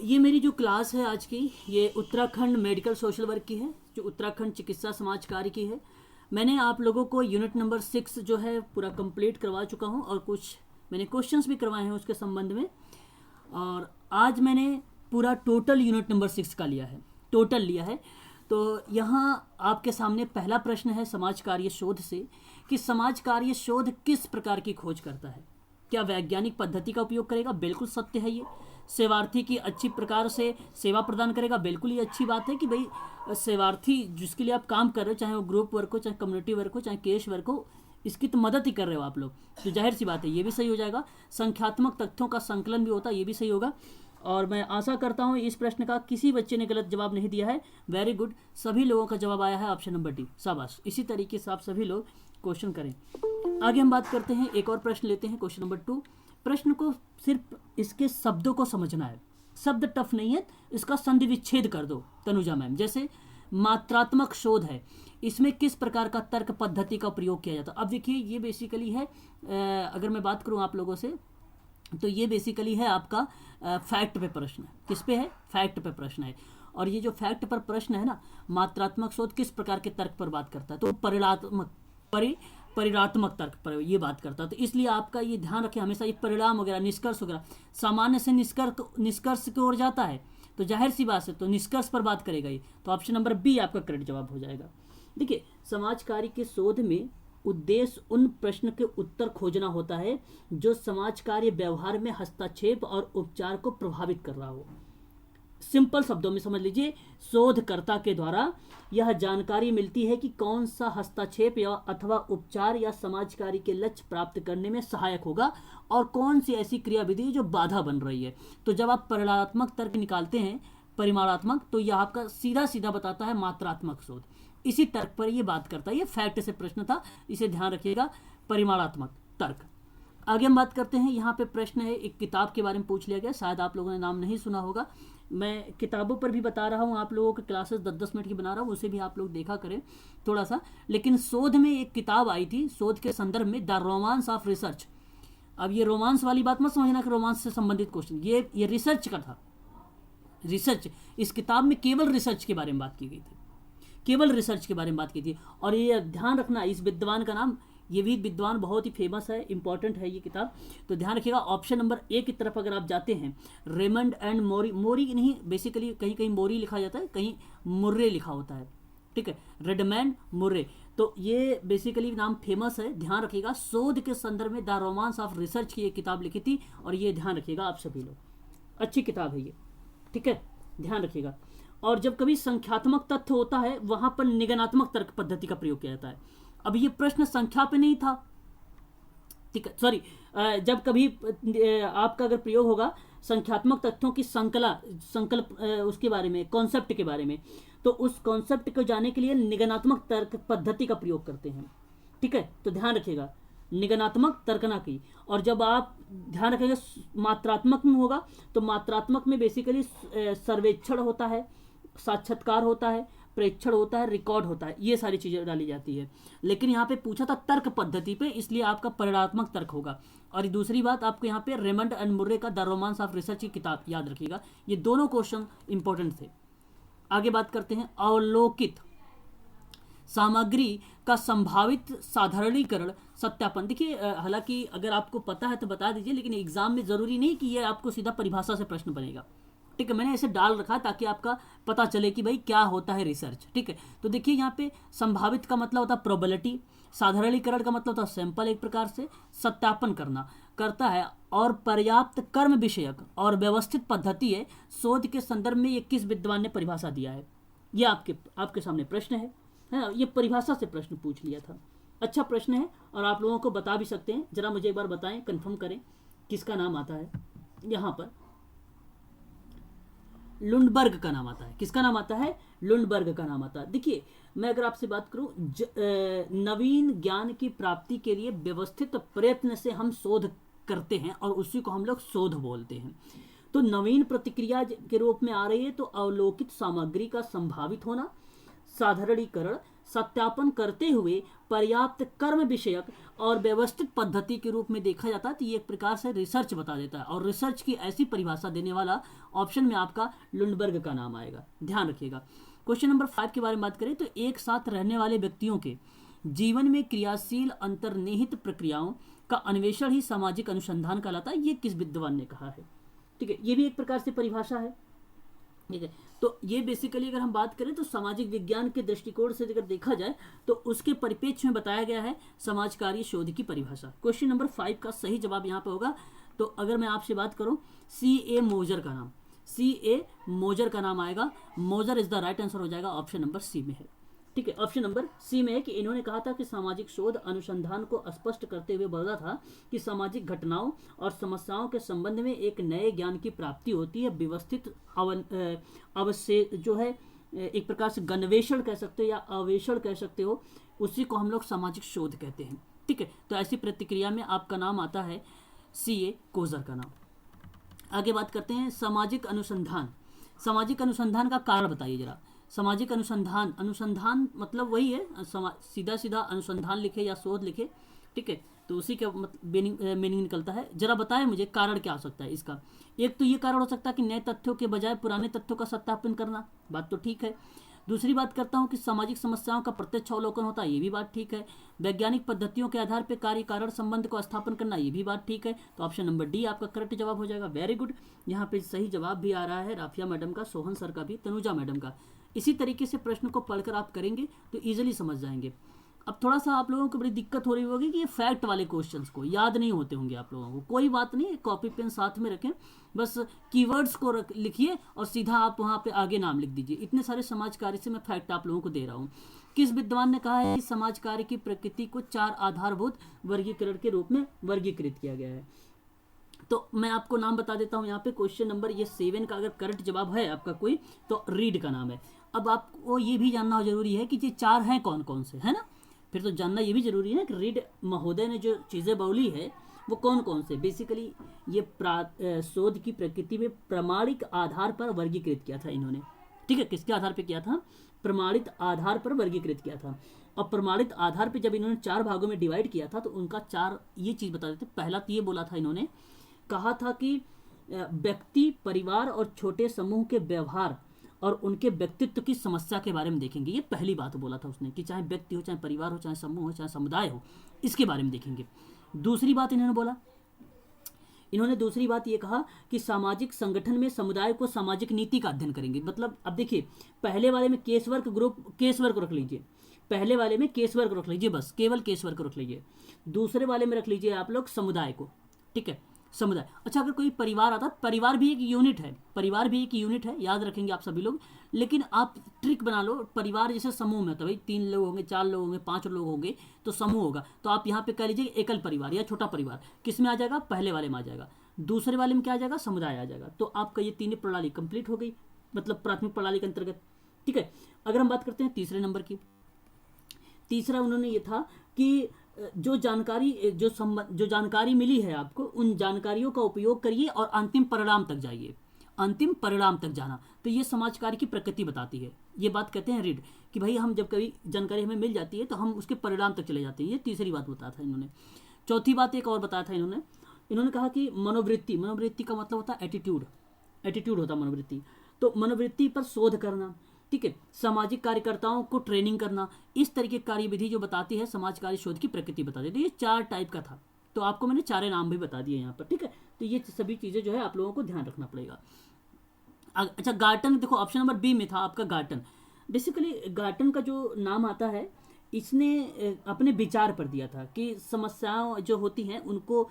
ये मेरी जो क्लास है आज की, ये उत्तराखंड मेडिकल सोशल वर्क की है, जो उत्तराखंड चिकित्सा समाज कार्य की है। मैंने आप लोगों को यूनिट नंबर 6 जो है पूरा कंप्लीट करवा चुका हूँ और कुछ मैंने क्वेश्चंस भी करवाए हैं उसके संबंध में। और आज मैंने पूरा टोटल यूनिट नंबर 6 का लिया है, टोटल लिया है। तो यहाँ आपके सामने पहला प्रश्न है समाज कार्य शोध से, कि समाज कार्य शोध किस प्रकार की खोज करता है। क्या वैज्ञानिक पद्धति का उपयोग करेगा? बिल्कुल सत्य है ये। सेवार्थी की अच्छी प्रकार से सेवा प्रदान करेगा? बिल्कुल ये अच्छी बात है कि भाई सेवार्थी जिसके लिए आप काम कर रहे हो, चाहे वो ग्रुप वर्क हो, चाहे कम्युनिटी वर्क हो, चाहे केस वर्क हो, इसकी तो मदद ही कर रहे हो आप लोग, तो जाहिर सी बात है ये भी सही हो जाएगा। संख्यात्मक तथ्यों का संकलन भी होता है, ये भी सही होगा। और मैं आशा करता हूँ इस प्रश्न का किसी बच्चे ने गलत जवाब नहीं दिया है। वेरी गुड, सभी लोगों का जवाब आया है ऑप्शन नंबर डी, शाबाश। इसी तरीके से आप सभी लोग क्वेश्चन करें। आगे हम बात करते हैं, एक और प्रश्न लेते हैं, क्वेश्चन नंबर 2। प्रश्न को सिर्फ इसके शब्दों को समझना है, शब्द टफ नहीं है, इसका संधि विच्छेद कर दो तनुजा मैम। जैसे मात्रात्मक शोध है, इसमें किस प्रकार का तर्क पद्धति का प्रयोग किया जाता है। अब देखिए ये बेसिकली है, अगर मैं बात करूं आप लोगों से, तो ये बेसिकली है आपका फैक्ट पे प्रश्न है। किस पे है? फैक्ट पे प्रश्न है। और ये जो फैक्ट पर प्रश्न है ना, मात्रात्मक शोध किस प्रकार के तर्क पर बात करता है, तो परिणात्मक तर्क पर ये बात करता है। तो इसलिए आपका ये ध्यान रखें हमेशा, ये परिणाम वगैरह, निष्कर्ष वगैरह सामान्य से निष्कर्ष की ओर जाता है, तो जाहिर सी बात है तो निष्कर्ष पर बात करेगा ये। तो ऑप्शन नंबर बी आपका करेक्ट जवाब हो जाएगा। देखिए समाज कार्य के शोध में उद्देश्य उन प्रश्न के उत्तर खोजना होता है जो समाज कार्य व्यवहार में हस्तक्षेप और उपचार को प्रभावित कर रहा हो। सिंपल शब्दों में समझ लीजिए, शोधकर्ता के द्वारा यह जानकारी मिलती है कि कौन सा हस्तक्षेप या अथवा उपचार या समाज कार्य के लक्ष्य प्राप्त करने में सहायक होगा और कौन सी ऐसी क्रियाविधि जो बाधा बन रही है। तो जब आप परिणात्मक तर्क निकालते हैं, परिमाणात्मक, तो यह आपका सीधा सीधा बताता है मात्रात्मक शोध, इसी तर्क पर यह बात करता है। ये फैक्ट से प्रश्न था, इसे ध्यान रखिएगा, परिमाणात्मक तर्क। आगे हम बात करते हैं, यहाँ पे प्रश्न है, एक किताब के बारे में पूछ लिया गया, शायद आप लोगों ने नाम नहीं सुना होगा। मैं किताबों पर भी बता रहा हूँ, आप लोगों के क्लासेस 10-10 मिनट की बना रहा हूँ, उसे भी आप लोग देखा करें थोड़ा सा। लेकिन शोध में एक किताब आई थी, शोध के संदर्भ में, द रोमांस ऑफ रिसर्च। अब ये रोमांस वाली बात मत समझना कि रोमांस से संबंधित क्वेश्चन, ये रिसर्च का था, रिसर्च। इस किताब में केवल रिसर्च के बारे में बात की गई थी, केवल रिसर्च के बारे में बात की थी। और ये ध्यान रखना, इस विद्वान का नाम, ये भी विद्वान बहुत ही फेमस है, इंपॉर्टेंट है ये किताब, तो ध्यान रखिएगा। ऑप्शन नंबर ए की तरफ अगर आप जाते हैं, रेमंड एंड मोरी, मोरी नहीं, बेसिकली कहीं कहीं मोरी लिखा जाता है, कहीं मुर्रे लिखा होता है, ठीक है, रेडमैन मुर्रे। तो ये बेसिकली नाम फेमस है, ध्यान रखिएगा। शोध के संदर्भ में द रोमांस ऑफ रिसर्च की एक किताब लिखी थी, और ये ध्यान रखिएगा आप सभी लोग, अच्छी किताब है ये, ठीक है, ध्यान रखिएगा। और जब कभी संख्यात्मक तथ्य होता है, वहां पर निगमनात्मक तर्क पद्धति का प्रयोग किया जाता है। अब ये प्रश्न संख्या पे नहीं था, ठीक है, सॉरी, जब कभी आपका अगर प्रयोग होगा संख्यात्मक तथ्यों की संकल्प उसके बारे में, कॉन्सेप्ट के बारे में, तो उस कॉन्सेप्ट को जाने के लिए निगमनात्मक तर्क पद्धति का प्रयोग करते हैं, ठीक है। तो ध्यान रखिएगा, निगमनात्मक तर्कना की। और जब आप ध्यान रखेंगे मात्रात्मक में होगा, तो मात्रात्मक में बेसिकली सर्वेक्षण होता है, साक्षात्कार होता है, प्रेक्षण होता है, रिकॉर्ड होता है, ये सारी चीजें डाली जाती है। लेकिन यहाँ पे पूछा था तर्क पद्धति पे, इसलिए आपका परिणात्मक तर्क होगा। और दूसरी बात, आपको यहाँ पे रेमंड एंड मुर्रे का द रोमांस ऑफ रिसर्च की किताब याद रखिएगा, ये दोनों क्वेश्चन इंपॉर्टेंट थे। आगे बात करते हैं, अवलोकित सामग्री का संभावित साधारणीकरण सत्यापन। देखिए हालांकि अगर आपको पता है तो बता दीजिए, लेकिन एग्जाम में जरूरी नहीं कि ये आपको सीधा परिभाषा से प्रश्न बनेगा, ठीक है। मैंने ऐसे डाल रखा ताकि आपका पता चले कि भाई क्या होता है रिसर्च, ठीक है। तो देखिए यहाँ पे संभावित का मतलब होता है प्रोबेबिलिटी, साधारणीकरण का मतलब होता है सैंपल, एक प्रकार से सत्यापन करता है, और पर्याप्त कर्म विषयक और व्यवस्थित पद्धति है। शोध के संदर्भ में ये किस विद्वान ने परिभाषा दिया है, ये आपके सामने प्रश्न है ना, ये परिभाषा से प्रश्न पूछ लिया था। अच्छा प्रश्न है, और आप लोगों को बता भी सकते हैं, जरा मुझे एक बार बताएं, कंफर्म करें किसका नाम आता है यहाँ पर। लुंडबर्ग का नाम आता है। किसका नाम आता है? लुंडबर्ग का नाम आता है। देखिए मैं अगर आपसे बात करूं, नवीन ज्ञान की प्राप्ति के लिए व्यवस्थित प्रयत्न से हम शोध करते हैं, और उसी को हम लोग शोध बोलते हैं। तो नवीन प्रतिक्रिया के रूप में आ रही है, तो अवलोकित सामग्री का संभावित होना, साधारणीकरण, सत्यापन करते हुए पर्याप्त कर्म विषयक और व्यवस्थित पद्धति के रूप में देखा जाता है, तो ये एक प्रकार से रिसर्च बता देता है। और रिसर्च की ऐसी परिभाषा देने वाला ऑप्शन में आपका लुंडबर्ग का नाम आएगा, ध्यान रखिएगा। क्वेश्चन नंबर 5 के बारे में बात करें तो एक साथ रहने वाले व्यक्तियों के जीवन में क्रियाशील अंतर्निहित प्रक्रियाओं का अन्वेषण ही सामाजिक अनुसंधान कहलाता है, ये किस विद्वान ने कहा है। ठीक है, ये भी एक प्रकार से परिभाषा है। ठीक है, तो ये बेसिकली अगर हम बात करें तो सामाजिक विज्ञान के दृष्टिकोण से अगर देखा जाए तो उसके परिप्रेक्ष्य में बताया गया है समाज कार्य शोध की परिभाषा। क्वेश्चन नंबर 5 का सही जवाब यहाँ पे होगा, तो अगर मैं आपसे बात करूँ C.A. मोजर का नाम, C.A. मोजर का नाम आएगा। मोजर इज द राइट आंसर हो जाएगा, ऑप्शन नंबर सी में है। ठीक है, ऑप्शन नंबर सी में है कि इन्होंने कहा था कि सामाजिक शोध अनुसंधान को स्पष्ट करते हुए बोला था कि सामाजिक घटनाओं और समस्याओं के संबंध में एक नए ज्ञान की प्राप्ति होती है, व्यवस्थित अवश्य जो है एक प्रकार से गन्वेषण कह सकते हो या अवेषण कह सकते हो, उसी को हम लोग सामाजिक शोध कहते हैं। ठीक है, तो ऐसी प्रतिक्रिया में आपका नाम आता है C.A. कोजर का नाम। आगे बात करते हैं सामाजिक अनुसंधान। सामाजिक अनुसंधान का कारण बताइए जरा। सामाजिक अनुसंधान, अनुसंधान मतलब वही है, सीधा सीधा अनुसंधान लिखे या शोध लिखे। ठीक है, तो उसी का मीनिंग निकलता है। जरा बताएं मुझे कारण क्या हो सकता है इसका। एक तो ये कारण हो सकता है कि नए तथ्यों के बजाय पुराने तथ्यों का सत्यापन करना, बात तो ठीक है। दूसरी बात करता हूँ कि सामाजिक समस्याओं का प्रत्यक्ष अवलोकन होता है, ये भी बात ठीक है। वैज्ञानिक पद्धतियों के आधार पर कार्य कारण संबंध को स्थापन करना, ये भी बात ठीक है। तो ऑप्शन नंबर डी आपका करेक्ट जवाब हो जाएगा। वेरी गुड, यहाँ पे सही जवाब भी आ रहा है राफिया मैडम का, सोहन सर का भी, तनुजा मैडम का। इसी तरीके से प्रश्न को पढ़कर आप करेंगे तो इजीली समझ जाएंगे। अब थोड़ा सा आप लोगों को बड़ी दिक्कत हो रही होगी कि ये फैक्ट वाले क्वेश्चंस को याद नहीं होते होंगे आप लोगों को। कोई बात नहीं, कॉपी पेन साथ में रखें, बस कीवर्ड्स को लिखिए और सीधा आप वहाँ पे आगे नाम लिख दीजिए। इतने सारे समाज कार्य से मैं फैक्ट आप लोगों को दे रहा हूँ। किस विद्वान ने कहा है कि समाज कार्य की प्रकृति को 4 आधारभूत वर्गीकरण के रूप में वर्गीकृत किया गया है। तो मैं आपको नाम बता देता हूँ यहाँ पे। क्वेश्चन नंबर ये 7 का अगर करेक्ट जवाब है आपका कोई, तो रीड का नाम है। अब आपको ये भी जानना जरूरी है कि ये 4 हैं कौन कौन से, है ना। फिर तो जानना ये भी जरूरी है कि रीड महोदय ने जो चीज़ें बोली है वो कौन कौन से। बेसिकली ये शोध की प्रकृति में प्रमाणिक आधार पर वर्गीकृत किया था इन्होंने। ठीक है, किसके आधार पर किया था? प्रमाणित आधार पर वर्गीकृत किया था। और प्रमाणित आधार पर जब इन्होंने 4 भागों में डिवाइड किया था तो उनका 4 ये चीज़ बता देते। पहला तो ये बोला था इन्होंने, कहा था कि व्यक्ति, परिवार और छोटे समूह के व्यवहार और उनके व्यक्तित्व की समस्या के बारे में देखेंगे। ये पहली बात बोला था उसने कि चाहे व्यक्ति हो, चाहे परिवार हो, चाहे समूह हो, चाहे समुदाय हो, इसके बारे में देखेंगे। दूसरी बात इन्होंने बोला, इन्होंने दूसरी बात ये कहा कि सामाजिक संगठन में समुदाय को सामाजिक नीति का अध्ययन करेंगे। मतलब अब देखिए, पहले वाले में case work group, case work रख लीजिए, पहले वाले में केस वर्क रख लीजिए, बस केवल केस वर्क रख लीजिए। दूसरे वाले में रख लीजिए आप लोग समुदाय को। ठीक है, समुदाय। अच्छा, अगर कोई परिवार आता है, परिवार भी एक यूनिट है, परिवार भी एक यूनिट है, याद रखेंगे आप सभी लोग। लेकिन आप ट्रिक बना लो, परिवार जैसे समूह में तो भाई 3 लोग होंगे, 4 लोग होंगे, 5 लोग होंगे तो समूह होगा। तो आप यहाँ पे कह लीजिए एकल परिवार या छोटा परिवार, किस में आ जाएगा? पहले वाले में आ जाएगा। दूसरे वाले में क्या आ जाएगा? समुदाय आ जाएगा। तो आपका ये 3 प्रणाली कंप्लीट हो गई, मतलब प्राथमिक प्रणाली के अंतर्गत। ठीक है, अगर हम बात करते हैं तीसरे नंबर की, तीसरा उन्होंने ये था कि जो जानकारी मिली है आपको, उन जानकारियों का उपयोग करिए और अंतिम परिणाम तक जाइए, अंतिम परिणाम तक जाना। तो ये समाज कार्य की प्रकृति बताती है। ये बात कहते हैं रीड, कि भाई हम जब कभी जानकारी हमें मिल जाती है तो हम उसके परिणाम तक चले जाते हैं। ये तीसरी बात बताया था इन्होंने। चौथी बात एक और बताया था इन्होंने कहा कि मनोवृत्ति, मनोवृत्ति का मतलब होता है एटीट्यूड, एटीट्यूड होता है मनोवृत्ति। तो मनोवृत्ति पर शोध करना, ठीक है, सामाजिक कार्यकर्ताओं को ट्रेनिंग करना, इस तरीके की कार्यविधि जो बताती है समाज कार्य शोध की प्रकृति बताती है। तो ये 4 टाइप का था, तो आपको मैंने 4 नाम भी बता दिए यहाँ पर। ठीक है, तो ये सभी चीज़ें जो है आप लोगों को ध्यान रखना पड़ेगा। अच्छा, गार्टन, देखो ऑप्शन नंबर बी में था आपका गार्टन। बेसिकली गार्टन का जो नाम आता है, इसने अपने विचार पर दिया था कि समस्याओं जो होती हैं उनको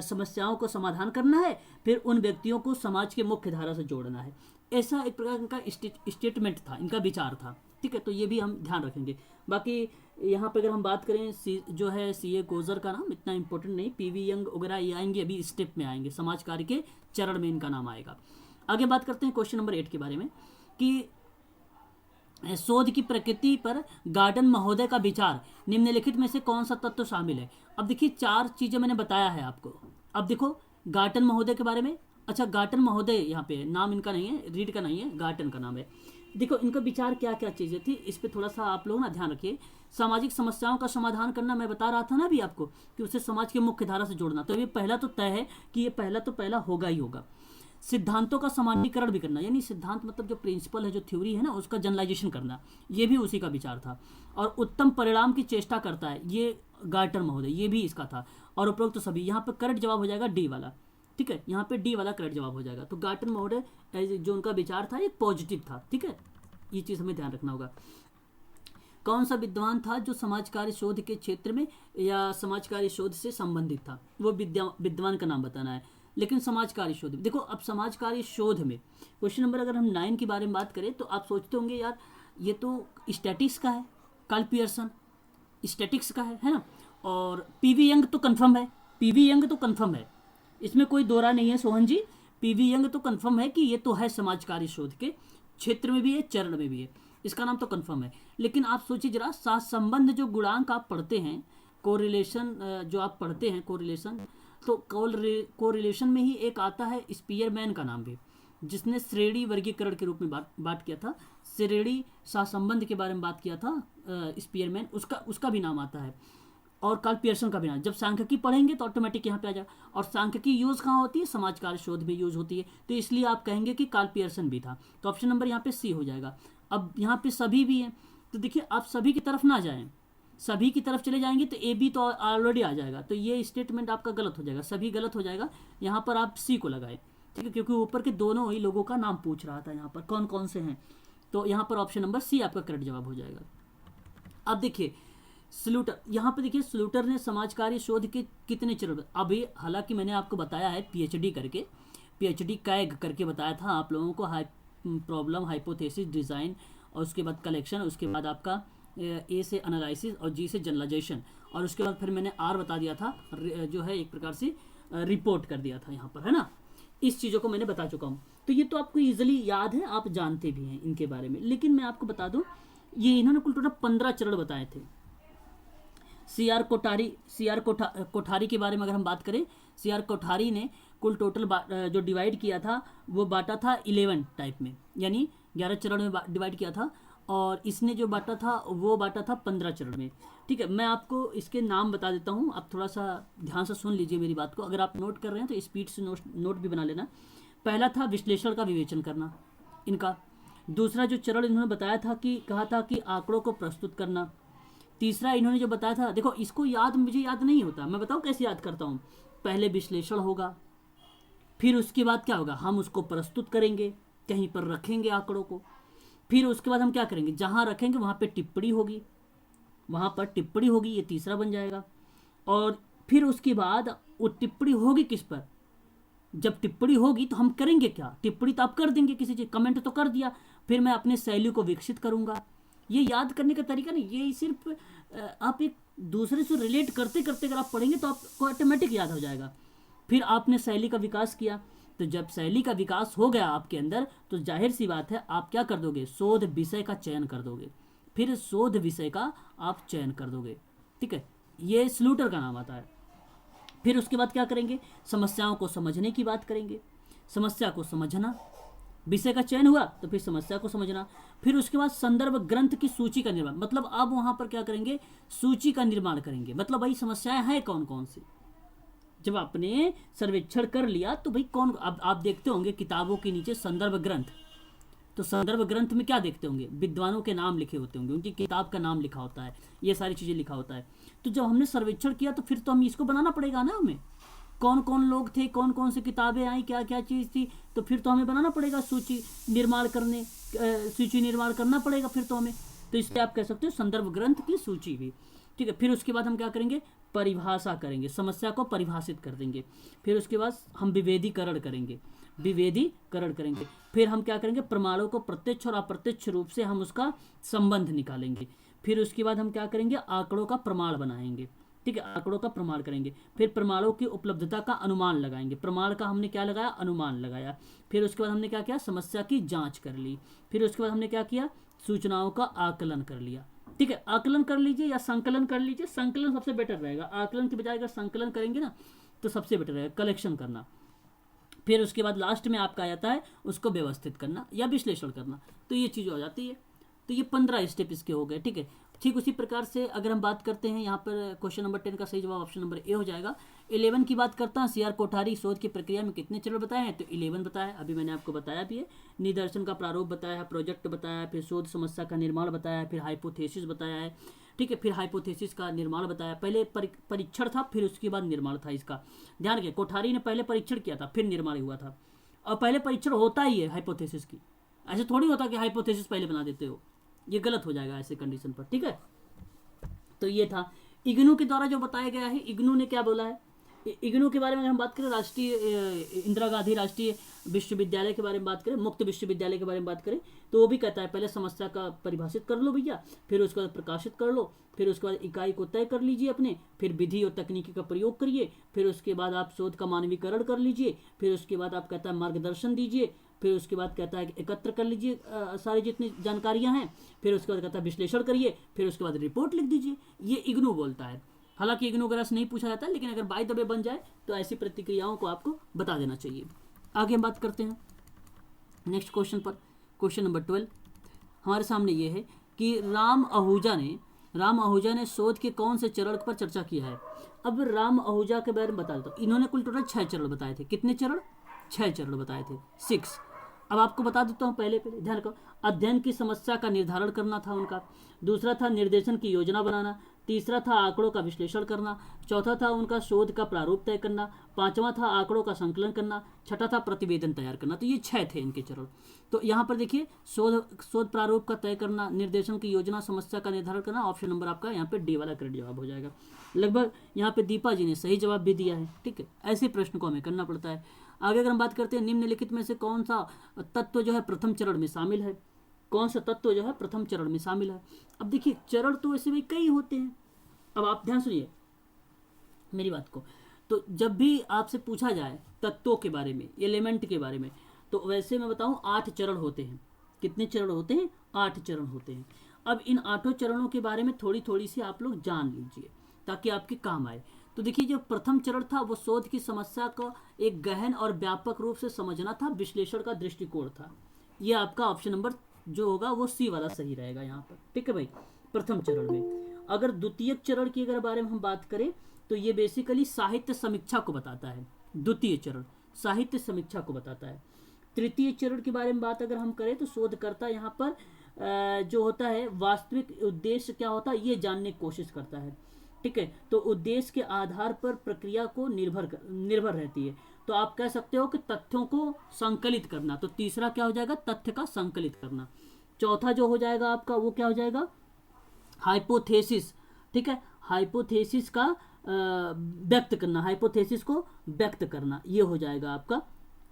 समस्याओं को समाधान करना है, फिर उन व्यक्तियों को समाज के मुख्य धारा से जोड़ना है। ऐसा एक प्रकार इनका स्टेटमेंट था, इनका विचार था। ठीक है, तो ये भी हम ध्यान रखेंगे। बाकी यहाँ पर अगर हम बात करें जो है C.A. कोजर का नाम इतना इंपॉर्टेंट नहीं, P.V. यंग वगैरह ये आएंगे, अभी स्टेप में आएंगे, समाज कार्य के चरण में इनका नाम आएगा। आगे बात करते हैं क्वेश्चन नंबर 8 के बारे में कि शोध की प्रकृति पर गार्टन महोदय का विचार निम्नलिखित में से कौन सा तत्व शामिल है। अब देखिए 4 चीजें मैंने बताया है आपको। अब देखो गार्टन महोदय के बारे में। अच्छा, गार्टन महोदय यहाँ पे नाम इनका नहीं है, रीड का नहीं है, गार्टन का नाम है। देखो इनका विचार क्या क्या चीज़ें थी, इस पे थोड़ा सा आप लोग ना ध्यान रखिए। सामाजिक समस्याओं का समाधान करना, मैं बता रहा था ना अभी आपको कि उसे समाज के मुख्य धारा से जोड़ना, तो ये पहला तो तय है कि ये पहला तो पहला होगा ही होगा। सिद्धांतों का सामान्यीकरण भी करना, यानी सिद्धांत मतलब जो प्रिंसिपल है, जो थ्योरी है ना, उसका जनरलाइजेशन करना, ये भी उसी का विचार था। और उत्तम परिणाम की चेष्टा करता है, ये गार्टर महोदय, ये भी इसका था। और उपरोक्त तो सभी, यहाँ पर करेक्ट जवाब हो जाएगा डी वाला, ठीक है, यहाँ पे डी वाला करेक्ट जवाब हो जाएगा। तो गार्टर महोदय जो उनका विचार था ये पॉजिटिव था, ठीक है, ये चीज़ हमें ध्यान रखना होगा। कौन सा विद्वान था जो समाज कार्य शोध के क्षेत्र में या समाज कार्य शोध से संबंधित था, वो विद्वान का नाम बताना है। लेकिन समाज कार्य शोध, देखो अब समाज कार्य शोध में क्वेश्चन नंबर अगर हम 9 के बारे में बात करें तो आप सोचते होंगे यार ये तो स्टैटिक्स का है, कार्ल पियर्सन स्टैटिक्स का है ना, और पीवी यंग तो कंफर्म है, पीवी यंग तो कंफर्म है, इसमें कोई दो राय नहीं है सोहन जी, पीवी यंग तो कंफर्म है कि ये तो है समाज कार्य शोध के क्षेत्र में भी है, चरण में भी है, इसका नाम तो कंफर्म है। लेकिन आप सोचिए जरा, साथ संबंध जो गुणांक आप पढ़ते हैं, कोरिलेशन जो आप पढ़ते हैं, कोरिलेशन, तो कोरिलेशन में ही एक आता है स्पीयरमैन का नाम भी, जिसने श्रेणी वर्गीकरण के रूप में बात किया था, श्रेणी सहसंबंध के बारे में बात किया था स्पीयरमैन, उसका भी नाम आता है। और कार्ल पियर्सन का भी नाम, जब सांख्यिकी पढ़ेंगे तो ऑटोमेटिक यहाँ पे आ जाएगा। और सांख्यिकी यूज़ कहाँ होती है, समाज कार्य शोध में यूज़ होती है, तो इसलिए आप कहेंगे कि कार्ल पियर्सन भी था, तो ऑप्शन नंबर यहाँ पे सी हो जाएगा। अब यहाँ पे सभी भी हैं, तो देखिए आप सभी की तरफ ना जाएं, सभी की तरफ चले जाएंगे तो ए बी तो ऑलरेडी आ जाएगा, तो ये स्टेटमेंट आपका गलत हो जाएगा, सभी गलत हो जाएगा, यहाँ पर आप सी को लगाए, ठीक है, क्योंकि ऊपर के दोनों ही लोगों का नाम पूछ रहा था यहाँ पर कौन कौन से हैं, तो यहाँ पर ऑप्शन नंबर सी आपका करेक्ट जवाब हो जाएगा। अब देखिए स्लूटर, यहाँ पे देखिए स्लूटर ने समाज कार्य शोध के कितने चरण, अभी हालांकि मैंने आपको बताया है पीएचडी करके, पीएचडी कैग करके बताया था आप लोगों को, प्रॉब्लम, हाइपोथेसिस, डिज़ाइन, और उसके बाद कलेक्शन, उसके बाद आपका ए से एनालिसिस और जी से जनरलाइजेशन, और उसके बाद फिर मैंने आर बता दिया था, जो है एक प्रकार से रिपोर्ट कर दिया था यहाँ पर, है ना, इस चीज़ों को मैंने बता चुका हूँ। तो ये तो आपको ईजिली याद है, आप जानते भी हैं इनके बारे में, लेकिन मैं आपको बता दूँ ये इन्होंने कुल टोटल 15 चरण बताए थे। सी आर कोठारी के बारे में अगर हम बात करें, सी आर कोठारी ने कुल टोटल जो डिवाइड किया था वो बांटा था 11 टाइप में, यानी 11 चरण में डिवाइड किया था, और इसने जो बांटा था वो बांटा था 15 चरण में, ठीक है। मैं आपको इसके नाम बता देता हूँ, आप थोड़ा सा ध्यान से सुन लीजिए मेरी बात को, अगर आप नोट कर रहे हैं तो स्पीड से नोट भी बना लेना। पहला था विश्लेषण का विवेचन करना इनका, दूसरा जो चरण इन्होंने बताया था कि कहा था कि आंकड़ों को प्रस्तुत करना, तीसरा इन्होंने जो बताया था, देखो इसको मुझे याद नहीं होता, मैं बताऊँ कैसे याद करता हूँ, पहले विश्लेषण होगा, फिर उसके बाद क्या होगा, हम उसको प्रस्तुत करेंगे, कहीं पर रखेंगे आंकड़ों को, फिर उसके बाद हम क्या करेंगे, जहाँ रखेंगे वहाँ पे टिप्पणी होगी, वहाँ पर टिप्पणी होगी, ये तीसरा बन जाएगा। और फिर उसके बाद वो टिप्पणी होगी किस पर, जब टिप्पणी होगी तो हम करेंगे क्या, टिप्पणी तो आप कर देंगे किसी चीज़, कमेंट तो कर दिया, फिर मैं अपने शैली को विकसित करूँगा। ये याद करने का तरीका नहीं, ये सिर्फ आप एक दूसरे से रिलेट करते करते अगर आप पढ़ेंगे तो आपको ऑटोमेटिक याद हो जाएगा। फिर आपने शैली का विकास किया, तो जब शैली का विकास हो गया आपके अंदर तो जाहिर सी बात है आप क्या कर दोगे, शोध विषय का चयन कर दोगे, फिर शोध विषय का आप चयन कर दोगे, ठीक है, ये स्लूटर का नाम आता है। फिर उसके बाद क्या करेंगे, समस्याओं को समझने की बात करेंगे, समस्या को समझना, विषय का चयन हुआ तो फिर समस्या को समझना, फिर उसके बाद संदर्भ ग्रंथ की सूची का निर्माण, मतलब अब वहाँ पर क्या करेंगे, सूची का निर्माण करेंगे, मतलब भाई समस्याएं हैं कौन कौन सी, जब आपने सर्वेक्षण कर लिया तो भाई कौन, अब आप देखते होंगे किताबों के नीचे संदर्भ ग्रंथ, तो संदर्भ ग्रंथ में क्या देखते होंगे, विद्वानों के नाम लिखे होते होंगे, उनकी किताब का नाम लिखा होता है, ये सारी चीज़ें लिखा होता है। तो जब हमने सर्वेक्षण किया तो फिर तो हम इसको बनाना पड़ेगा ना, हमें कौन कौन लोग थे, कौन कौन सी किताबें आई, क्या क्या चीज़ थी, तो फिर तो हमें बनाना पड़ेगा सूची निर्माण करना पड़ेगा फिर तो हमें, तो इसलिए आप कह सकते हो संदर्भ ग्रंथ की सूची भी, ठीक है। फिर उसके बाद हम क्या करेंगे, परिभाषा करेंगे, समस्या को परिभाषित कर देंगे, फिर उसके बाद हम विभेदीकरण करेंगे, फिर हम क्या करेंगे, प्रमाणों को प्रत्यक्ष और अप्रत्यक्ष रूप से हम उसका संबंध निकालेंगे, फिर उसके बाद हम क्या करेंगे, आंकड़ों का प्रमाण बनाएंगे, ठीक है, आंकड़ों का प्रमाण करेंगे, फिर प्रमाणों की उपलब्धता का अनुमान लगाएंगे, प्रमाण का हमने क्या लगाया, अनुमान लगाया, फिर उसके बाद हमने क्या किया, समस्या की जांच कर ली, फिर उसके बाद हमने क्या किया, सूचनाओं का आकलन कर लिया, ठीक है, आकलन कर लीजिए या संकलन कर लीजिए, संकलन सबसे बेटर रहेगा, आकलन के बजाय अगर संकलन करेंगे ना तो सबसे बेटर रहेगा, कलेक्शन करना, फिर उसके बाद लास्ट में आपका आ जाता है उसको व्यवस्थित करना या विश्लेषण करना। तो ये चीज़ हो जाती है। तो ये 15 स्टेप इसके हो गए, ठीक है। ठीक उसी प्रकार से अगर हम बात करते हैं यहाँ पर क्वेश्चन नंबर 10 का सही जवाब ऑप्शन नंबर ए हो जाएगा। 11 की बात करता है, सी आर कोठारी शोध की प्रक्रिया में कितने चरण बताए हैं, तो 11 बताया, अभी मैंने आपको बताया भी है। निदर्शन का प्रारूप बताया है, प्रोजेक्ट बताया है, फिर शोध समस्या का निर्माण बताया है, फिर हाइपोथेसिस बताया है, ठीक है, फिर हाइपोथेसिस का निर्माण बताया। पहले परीक्षण था, फिर उसके बाद निर्माण था इसका। ध्यान रखिए, कोठारी ने पहले परीक्षण किया था, फिर निर्माण हुआ था। और पहले परीक्षण होता ही है हाइपोथेसिस की, ऐसे थोड़ी होता कि हाइपोथेसिस पहले बना देते हो, ये गलत हो जाएगा ऐसे कंडीशन पर, ठीक है। तो ये था इग्नू के द्वारा जो बताया गया है। इग्नू ने क्या बोला है, इग्नू के बारे में अगर हम बात करें, राष्ट्रीय इंदिरा गांधी राष्ट्रीय विश्वविद्यालय के बारे में बात करें, मुक्त विश्वविद्यालय के बारे में बात करें, तो वो भी कहता है पहले समस्या का परिभाषित कर लो भैया, फिर उसके बाद प्रकाशित कर लो, फिर उसके बाद इकाई को तय कर लीजिए अपने, फिर विधि और तकनीकी का प्रयोग करिए, फिर उसके बाद आप शोध का मानवीकरण कर लीजिए, फिर उसके बाद आप कहता है मार्गदर्शन दीजिए, फिर उसके बाद कहता है एकत्र कर लीजिए सारी जितनी जानकारियां हैं, फिर उसके बाद कहता है विश्लेषण करिए, फिर उसके बाद रिपोर्ट लिख दीजिए। ये इग्नू बोलता है। हालांकि इग्नू वगैरह से नहीं पूछा जाता है, लेकिन अगर बाय द वे बन जाए तो ऐसी प्रतिक्रियाओं को आपको बता देना चाहिए। आगे हम बात करते हैं नेक्स्ट क्वेश्चन पर। क्वेश्चन नंबर 12 हमारे सामने ये है कि राम आहूजा ने शोध के कौन से चरण पर चर्चा किया है। अब राम आहूजा के बारे में बता देता हूँ। इन्होंने कुल टोटल 6 चरण बताए थे। कितने चरण? 6 चरण बताए थे, 6। अब आपको बता देता हूँ, पहले ध्यान रखो। अध्ययन की समस्या का निर्धारण करना था उनका, दूसरा था निर्देशन की योजना बनाना, तीसरा था आंकड़ों का विश्लेषण करना, चौथा था उनका शोध का प्रारूप तय करना, पांचवा था आंकड़ों का संकलन करना, छठा था प्रतिवेदन तैयार करना। तो ये 6 थे इनके चरण। तो यहाँ पर देखिए, शोध प्रारूप का तय करना, निर्देशन की योजना, समस्या का निर्धारण करना, ऑप्शन नंबर आपका यहाँ पे डी वाला करेक्ट जवाब हो जाएगा। लगभग यहाँ पे दीपा जी ने सही जवाब भी दिया है, ठीक है। ऐसे प्रश्न को हमें करना पड़ता है। आगे अगर हम बात करते हैं, निम्नलिखित में से कौन सा तत्व जो है प्रथम चरण में शामिल है, कौन सा तत्व जो है प्रथम चरण में शामिल है। अब देखिए, चरण तो ऐसे भी कई होते हैं। अब आप ध्यान सुनिए मेरी बात को। तो जब भी आपसे पूछा जाए तत्वों के बारे में, एलिमेंट के बारे में, तो वैसे मैं बताऊं 8 चरण होते हैं। कितने चरण होते हैं? 8 चरण होते हैं। अब इन 8 चरणों के बारे में थोड़ी थोड़ी सी आप लोग जान लीजिए ताकि आपके काम आए। तो देखिए, जो प्रथम चरण था वो शोध की समस्या को एक गहन और व्यापक रूप से समझना था, विश्लेषण का दृष्टिकोण था। ये आपका ऑप्शन नंबर जो होगा वो सी वाला सही रहेगा यहाँ पर, ठीक है भाई, प्रथम चरण में। अगर द्वितीय चरण की अगर बारे में हम बात करें तो ये बेसिकली साहित्य समीक्षा को बताता है। द्वितीय चरण साहित्य समीक्षा को बताता है। तृतीय चरण के बारे में बात अगर हम करें तो शोधकर्ता यहाँ पर जो होता है वास्तविक उद्देश्य क्या होता है ये जानने की कोशिश करता है, ठीक है। तो उद्देश्य के आधार पर प्रक्रिया को निर्भर रहती है। तो आप कह सकते हो कि तथ्यों को संकलित करना। तो तीसरा क्या हो जाएगा? तथ्य का संकलित करना। चौथा जो हो जाएगा आपका वो क्या हो जाएगा? हाइपोथेसिस, ठीक है। हाइपोथेसिस का व्यक्त करना, हाइपोथेसिस को व्यक्त करना, ये हो जाएगा आपका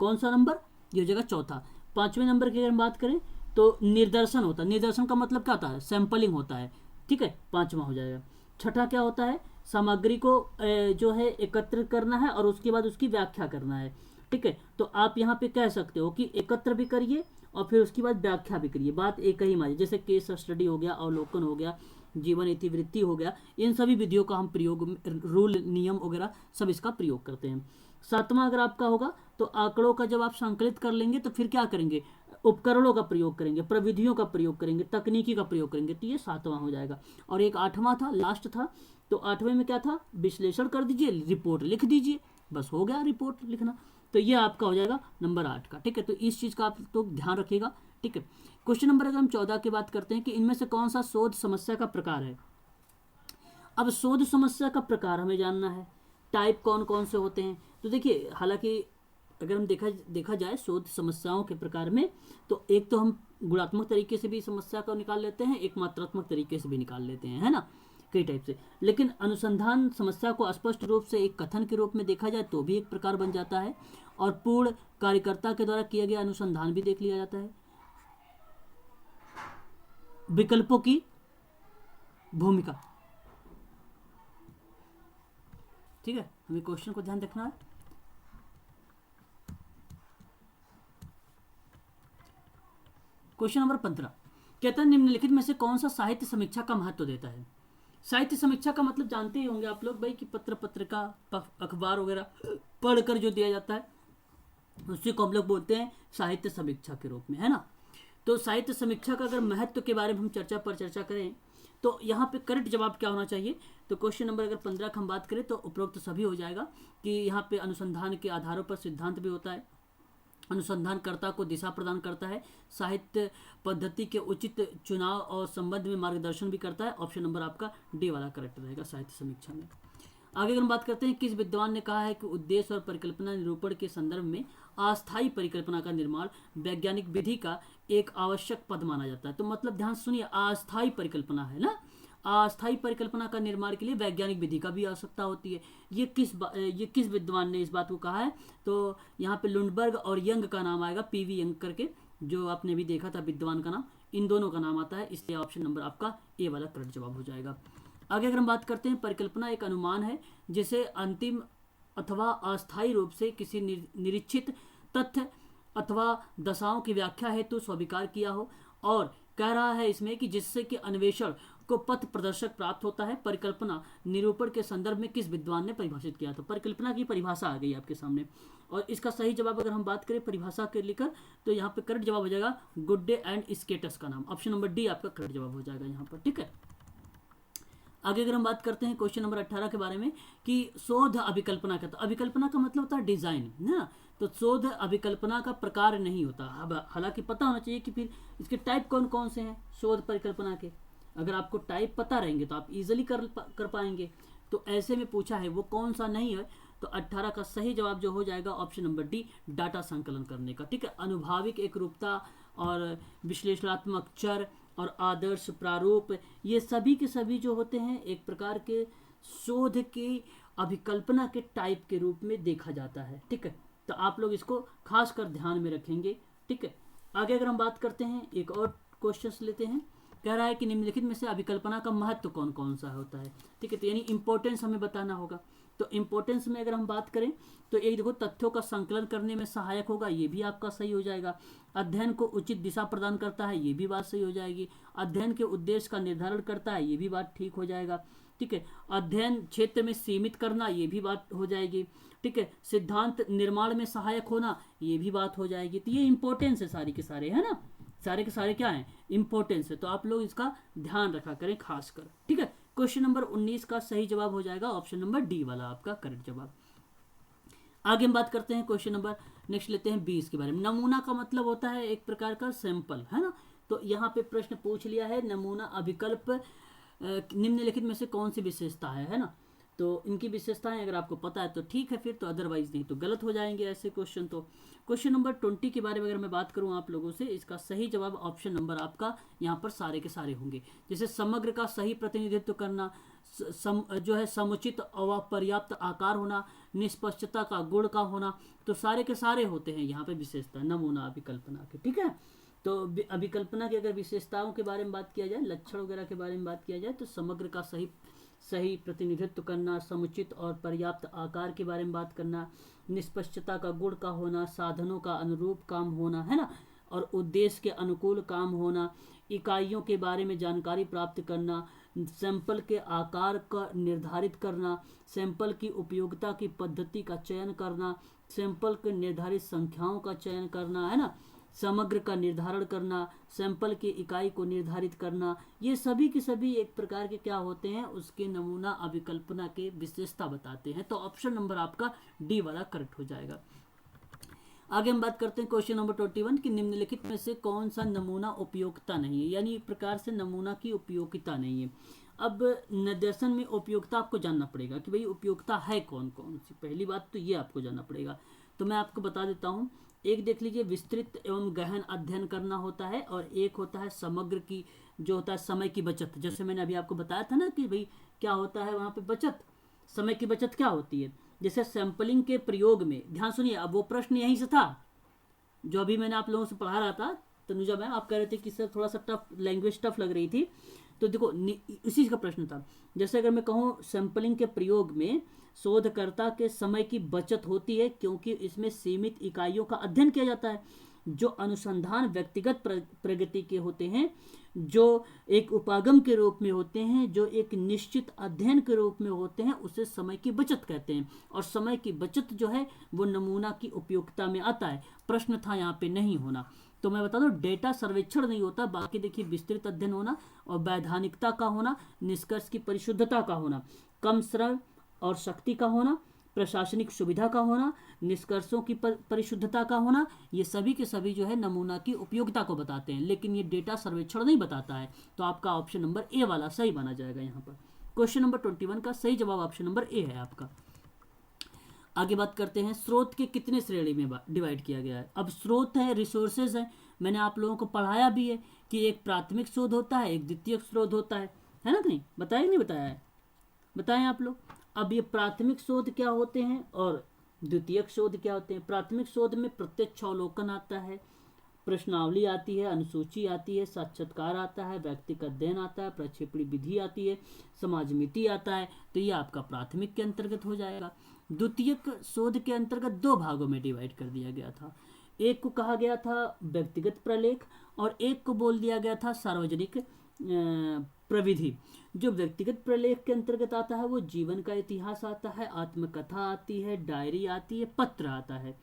कौन सा नंबर? ये हो जाएगा चौथा। 5वें नंबर की अगर हम बात करें तो निर्दर्शन होता है। निर्दर्शन का मतलब क्या होता है? सैंपलिंग होता है, ठीक है, 5वां हो जाएगा। छठा क्या होता है? सामग्री को जो है एकत्र करना है और उसके बाद उसकी व्याख्या करना है, ठीक है। तो आप यहाँ पे कह सकते हो कि एकत्र भी करिए और फिर उसके बाद व्याख्या भी करिए, बात एक ही मानिए। जैसे केस स्टडी हो गया, अवलोकन हो गया, जीवन इतिवृत्ति हो गया, इन सभी विधियों का हम प्रयोग, रूल नियम वगैरह सब इसका प्रयोग करते हैं। 7वां अगर आपका होगा तो आंकड़ों का जब आप संकलित कर लेंगे तो फिर क्या करेंगे? उपकरणों का प्रयोग करेंगे, प्रविधियों का प्रयोग करेंगे, तकनीकी का प्रयोग करेंगे। तो ये 7वां हो जाएगा। और एक 8वां था, लास्ट था। तो 8वें में क्या था? विश्लेषण कर दीजिए, रिपोर्ट लिख दीजिए, बस हो गया रिपोर्ट लिखना। तो ये आपका हो जाएगा नंबर 8 का, ठीक है। तो इस चीज़ का आप तो ध्यान रखिएगा, ठीक है। क्वेश्चन नंबर अगर हम 14 की बात करते हैं कि इनमें से कौन सा शोध समस्या का प्रकार है। अब शोध समस्या का प्रकार हमें जानना है, टाइप कौन कौन से होते हैं। तो देखिए, हालांकि अगर हम देखा जाए शोध समस्याओं के प्रकार में, तो एक तो हम गुणात्मक तरीके से भी समस्या को निकाल लेते हैं, एक मात्रात्मक तरीके से भी निकाल लेते हैं, है ना, कई टाइप से। लेकिन अनुसंधान समस्या को स्पष्ट रूप से एक कथन के रूप में देखा जाए तो भी एक प्रकार बन जाता है, और पूर्ण कार्यकर्ता के द्वारा किया गया अनुसंधान भी देख लिया जाता है। विकल्पों की भूमिका, ठीक है, हमें क्वेश्चन को ध्यान रखना है। क्वेश्चन नंबर 15 कहता है निम्नलिखित में से कौन सा साहित्य समीक्षा का महत्व देता है। साहित्य समीक्षा का मतलब जानते ही होंगे आप लोग भाई कि पत्र पत्रिका अखबार वगैरह पढ़कर जो दिया जाता है उसी को हम लोग बोलते हैं साहित्य समीक्षा के रूप में, है ना। तो साहित्य समीक्षा का अगर महत्व के बारे में हम चर्चा करें तो यहाँ पे करेक्ट जवाब क्या होना चाहिए। तो क्वेश्चन नंबर अगर 15 की हम बात करें तो उपरोक्त सभी हो जाएगा कि यहाँ पे अनुसंधान के आधारों पर सिद्धांत भी होता है, अनुसंधानकर्ता को दिशा प्रदान करता है, साहित्य पद्धति के उचित चुनाव और संबंध में मार्गदर्शन भी करता है। ऑप्शन नंबर आपका डी वाला करेक्ट रहेगा साहित्य समीक्षा में। आगे अगर हम बात करते हैं, किस विद्वान ने कहा है कि उद्देश्य और परिकल्पना निरूपण के संदर्भ में अस्थायी परिकल्पना का निर्माण वैज्ञानिक विधि का एक आवश्यक पद माना जाता है। तो मतलब ध्यान सुनिए, अस्थायी परिकल्पना है ना, अस्थायी परिकल्पना का निर्माण के लिए वैज्ञानिक विधि का भी आवश्यकता होती है। ये किस विद्वान ने इस बात को कहा है। तो यहाँ पे लुंडबर्ग और यंग का नाम आएगा, पीवी यंग करके, जो आपने भी देखा था विद्वान का नाम, इन दोनों का नाम आता है, इसलिए ऑप्शन नंबर आपका ए वाला करेक्ट जवाब हो जाएगा। आगे अगर हम बात करते हैं, परिकल्पना एक अनुमान है जिसे अंतिम अथवा अस्थायी रूप से किसी निरीक्षित तथ्य अथवा दशाओं की व्याख्या हेतु स्वीकार किया हो, और कह रहा है इसमें कि जिससे कि अन्वेषण को पथ प्रदर्शक प्राप्त होता है। परिकल्पना निरूपण के संदर्भ में किस विद्वान ने परिभाषित किया। तो परिकल्पना की परिभाषा आ गई आपके सामने, और इसका सही जवाब अगर हम बात करें परिभाषा के लेकर तो यहाँ पे करेक्ट जवाब हो जाएगा गुड्डे एंड स्केटस का नाम। ऑप्शन नंबर डी आपका करेक्ट जवाब हो जाएगा यहाँ पर, ठीक है। आगे अगर हम बात करते हैं क्वेश्चन नंबर 18 के बारे में कि शोध अभिकल्पना का, तो अभिकल्पना का मतलब होता है डिजाइन, है ना। तो शोध अभिकल्पना का प्रकार नहीं होता। अब हालांकि पता होना चाहिए कि फिर इसके टाइप कौन कौन से हैं शोध परिकल्पना के। अगर आपको टाइप पता रहेंगे तो आप इजीली कर पाएंगे। तो ऐसे में पूछा है वो कौन सा नहीं है, तो 18 का सही जवाब जो हो जाएगा ऑप्शन नंबर डी, डाटा संकलन करने का, ठीक है। अनुभाविक एकरूपता और विश्लेषणात्मक चर और आदर्श प्रारूप, ये सभी के सभी जो होते हैं एक प्रकार के शोध की अभिकल्पना के टाइप के रूप में देखा जाता है, ठीक है। तो आप लोग इसको खास कर ध्यान में रखेंगे, ठीक है। आगे अगर हम बात करते हैं, एक और क्वेश्चन लेते हैं। कह रहा है कि निम्नलिखित में से अभिकल्पना का महत्व कौन कौन सा होता है, ठीक है। तो यानी इंपॉर्टेंस हमें बताना होगा। तो इंपॉर्टेंस में अगर हम बात करें तो एक देखो, तथ्यों का संकलन करने में सहायक होगा, ये भी आपका सही हो जाएगा। अध्ययन को उचित दिशा प्रदान करता है, ये भी बात सही हो जाएगी। अध्ययन के उद्देश्य का निर्धारण करता है, ये भी बात ठीक हो जाएगा, ठीक है। अध्ययन क्षेत्र में सीमित करना, ये भी बात हो जाएगी, ठीक है। सिद्धांत निर्माण में सहायक होना, ये भी बात हो जाएगी। तो ये इंपॉर्टेंस है सारी के सारे, है ना, सारे के सारे क्या हैं, इंपॉर्टेंस है। तो आप लोग इसका ध्यान रखा करें खासकर, ठीक है। क्वेश्चन नंबर 19 का सही जवाब हो जाएगा ऑप्शन नंबर डी वाला आपका करेक्ट जवाब। आगे हम बात करते हैं क्वेश्चन नंबर नेक्स्ट लेते हैं 20 के बारे में। नमूना का मतलब होता है एक प्रकार का सैंपल, है ना। तो यहाँ पे प्रश्न पूछ लिया है, नमूना अभिकल्प निम्नलिखित में से कौन सी विशेषता है ना। तो इनकी विशेषताएं अगर आपको पता है तो ठीक है, फिर तो अदरवाइज नहीं तो गलत हो जाएंगे ऐसे क्वेश्चन। तो क्वेश्चन नंबर 20 के बारे में अगर मैं बात करूं आप लोगों से, इसका सही जवाब ऑप्शन नंबर आपका यहाँ पर सारे के सारे होंगे। जैसे समग्र का सही प्रतिनिधित्व करना, जो है समुचित और पर्याप्त आकार होना, निष्पक्षता का गुण का होना, तो सारे के सारे होते हैं यहाँ पे विशेषता नमूना अभिकल्पना के, ठीक है। तो अभिकल्पना की अगर विशेषताओं के बारे में बात किया जाए, लक्षण वगैरह के बारे में बात किया जाए, तो समग्र का सही प्रतिनिधित्व करना, समुचित और पर्याप्त आकार के बारे में बात करना, निष्पक्षता का गुण का होना, साधनों का अनुरूप काम होना, है ना, और उद्देश्य के अनुकूल काम होना, इकाइयों के बारे में जानकारी प्राप्त करना, सैंपल के आकार का निर्धारित करना, सैंपल की उपयोगिता की पद्धति का चयन करना, सैंपल के निर्धारित संख्याओं का चयन करना, है ना, समग्र का निर्धारण करना, सैंपल की इकाई को निर्धारित करना, ये सभी के सभी एक प्रकार के क्या होते हैं, उसके नमूना अभिकल्पना के विशेषता बताते हैं। तो ऑप्शन नंबर आपका डी वाला करेक्ट हो जाएगा। आगे हम बात करते हैं क्वेश्चन नंबर 21 कि निम्नलिखित में से कौन सा नमूना उपयोगिता नहीं है, यानी एक प्रकार से नमूना की उपयोगिता नहीं है। अब निर्देशन में उपयोगिता आपको जानना पड़ेगा कि भाई उपयोगिता है कौन कौन सी। पहली बात तो ये आपको जानना पड़ेगा, तो मैं आपको बता देता हूँ। एक देख लीजिए, विस्तृत एवं गहन अध्ययन करना होता है, और एक होता है समग्र की, जो होता है समय की बचत। जैसे मैंने अभी आपको बताया था ना कि भाई क्या होता है वहाँ पे बचत, समय की बचत क्या होती है। जैसे सैंपलिंग के प्रयोग में, ध्यान सुनिए, अब वो प्रश्न यहीं से था जो अभी मैंने आप लोगों से पढ़ा रहा था। तनुजा मैम आप कह रहे थे कि सर थोड़ा सा टफ लैंग्वेज टफ लग रही थी, तो देखो इसी का प्रश्न था। जैसे अगर मैं कहूँ सैंपलिंग के प्रयोग में शोधकर्ता के समय की बचत होती है, क्योंकि इसमें सीमित इकाइयों का अध्ययन किया जाता है। जो अनुसंधान व्यक्तिगत प्रगति के होते हैं, जो एक उपागम के रूप में होते हैं, जो एक निश्चित अध्ययन के रूप में होते हैं, उसे समय की बचत कहते हैं। और समय की बचत जो है वो नमूना की उपयोगिता में आता है। प्रश्न था यहाँ पे नहीं होना। तो मैं बता दूं, डेटा सर्वेक्षण नहीं होता, बाकी देखिए विस्तृत अध्ययन होना और वैधानिकता का होना, निष्कर्ष की परिशुद्धता का होना, कम श्रम और शक्ति का होना, प्रशासनिक सुविधा का होना, निष्कर्षों की परिशुद्धता का होना, ये सभी के सभी जो है नमूना की उपयोगिता को बताते हैं, लेकिन ये डेटा सर्वेक्षण नहीं बताता है। तो आपका ऑप्शन नंबर ए वाला सही माना जाएगा। यहाँ पर क्वेश्चन नंबर 21 का सही जवाब ऑप्शन नंबर ए है आपका। आगे बात करते हैं, स्रोत के कितने श्रेणी में डिवाइड किया गया है। अब स्रोत है, रिसोर्सेज है, मैंने आप लोगों को पढ़ाया भी है कि एक प्राथमिक स्रोत होता है, एक द्वितीयक स्रोत होता है ना कि नहीं, बताया नहीं बताया है, बताएं आप लोग। अब ये प्राथमिक शोध क्या होते हैं और द्वितीयक शोध क्या होते हैं। प्राथमिक शोध में प्रत्यक्ष अवलोकन आता है, प्रश्नावली आती है, अनुसूची आती है, साक्षात्कार आता है, व्यक्तिगत अध्ययन आता है, प्रक्षेपणी विधि आती है, समाज मिति आता है। तो ये आपका प्राथमिक के अंतर्गत हो जाएगा। द्वितीयक शोध के अंतर्गत दो भागों में डिवाइड कर दिया गया था। एक को कहा गया था व्यक्तिगत प्रलेख और एक को बोल दिया गया था सार्वजनिक प्रविधि। जो व्यक्तिगत प्रलेख के अंतर्गत आता है वो जीवन का इतिहास आता है, आत्मकथा आती है, डायरी आती है, पत्र आता है।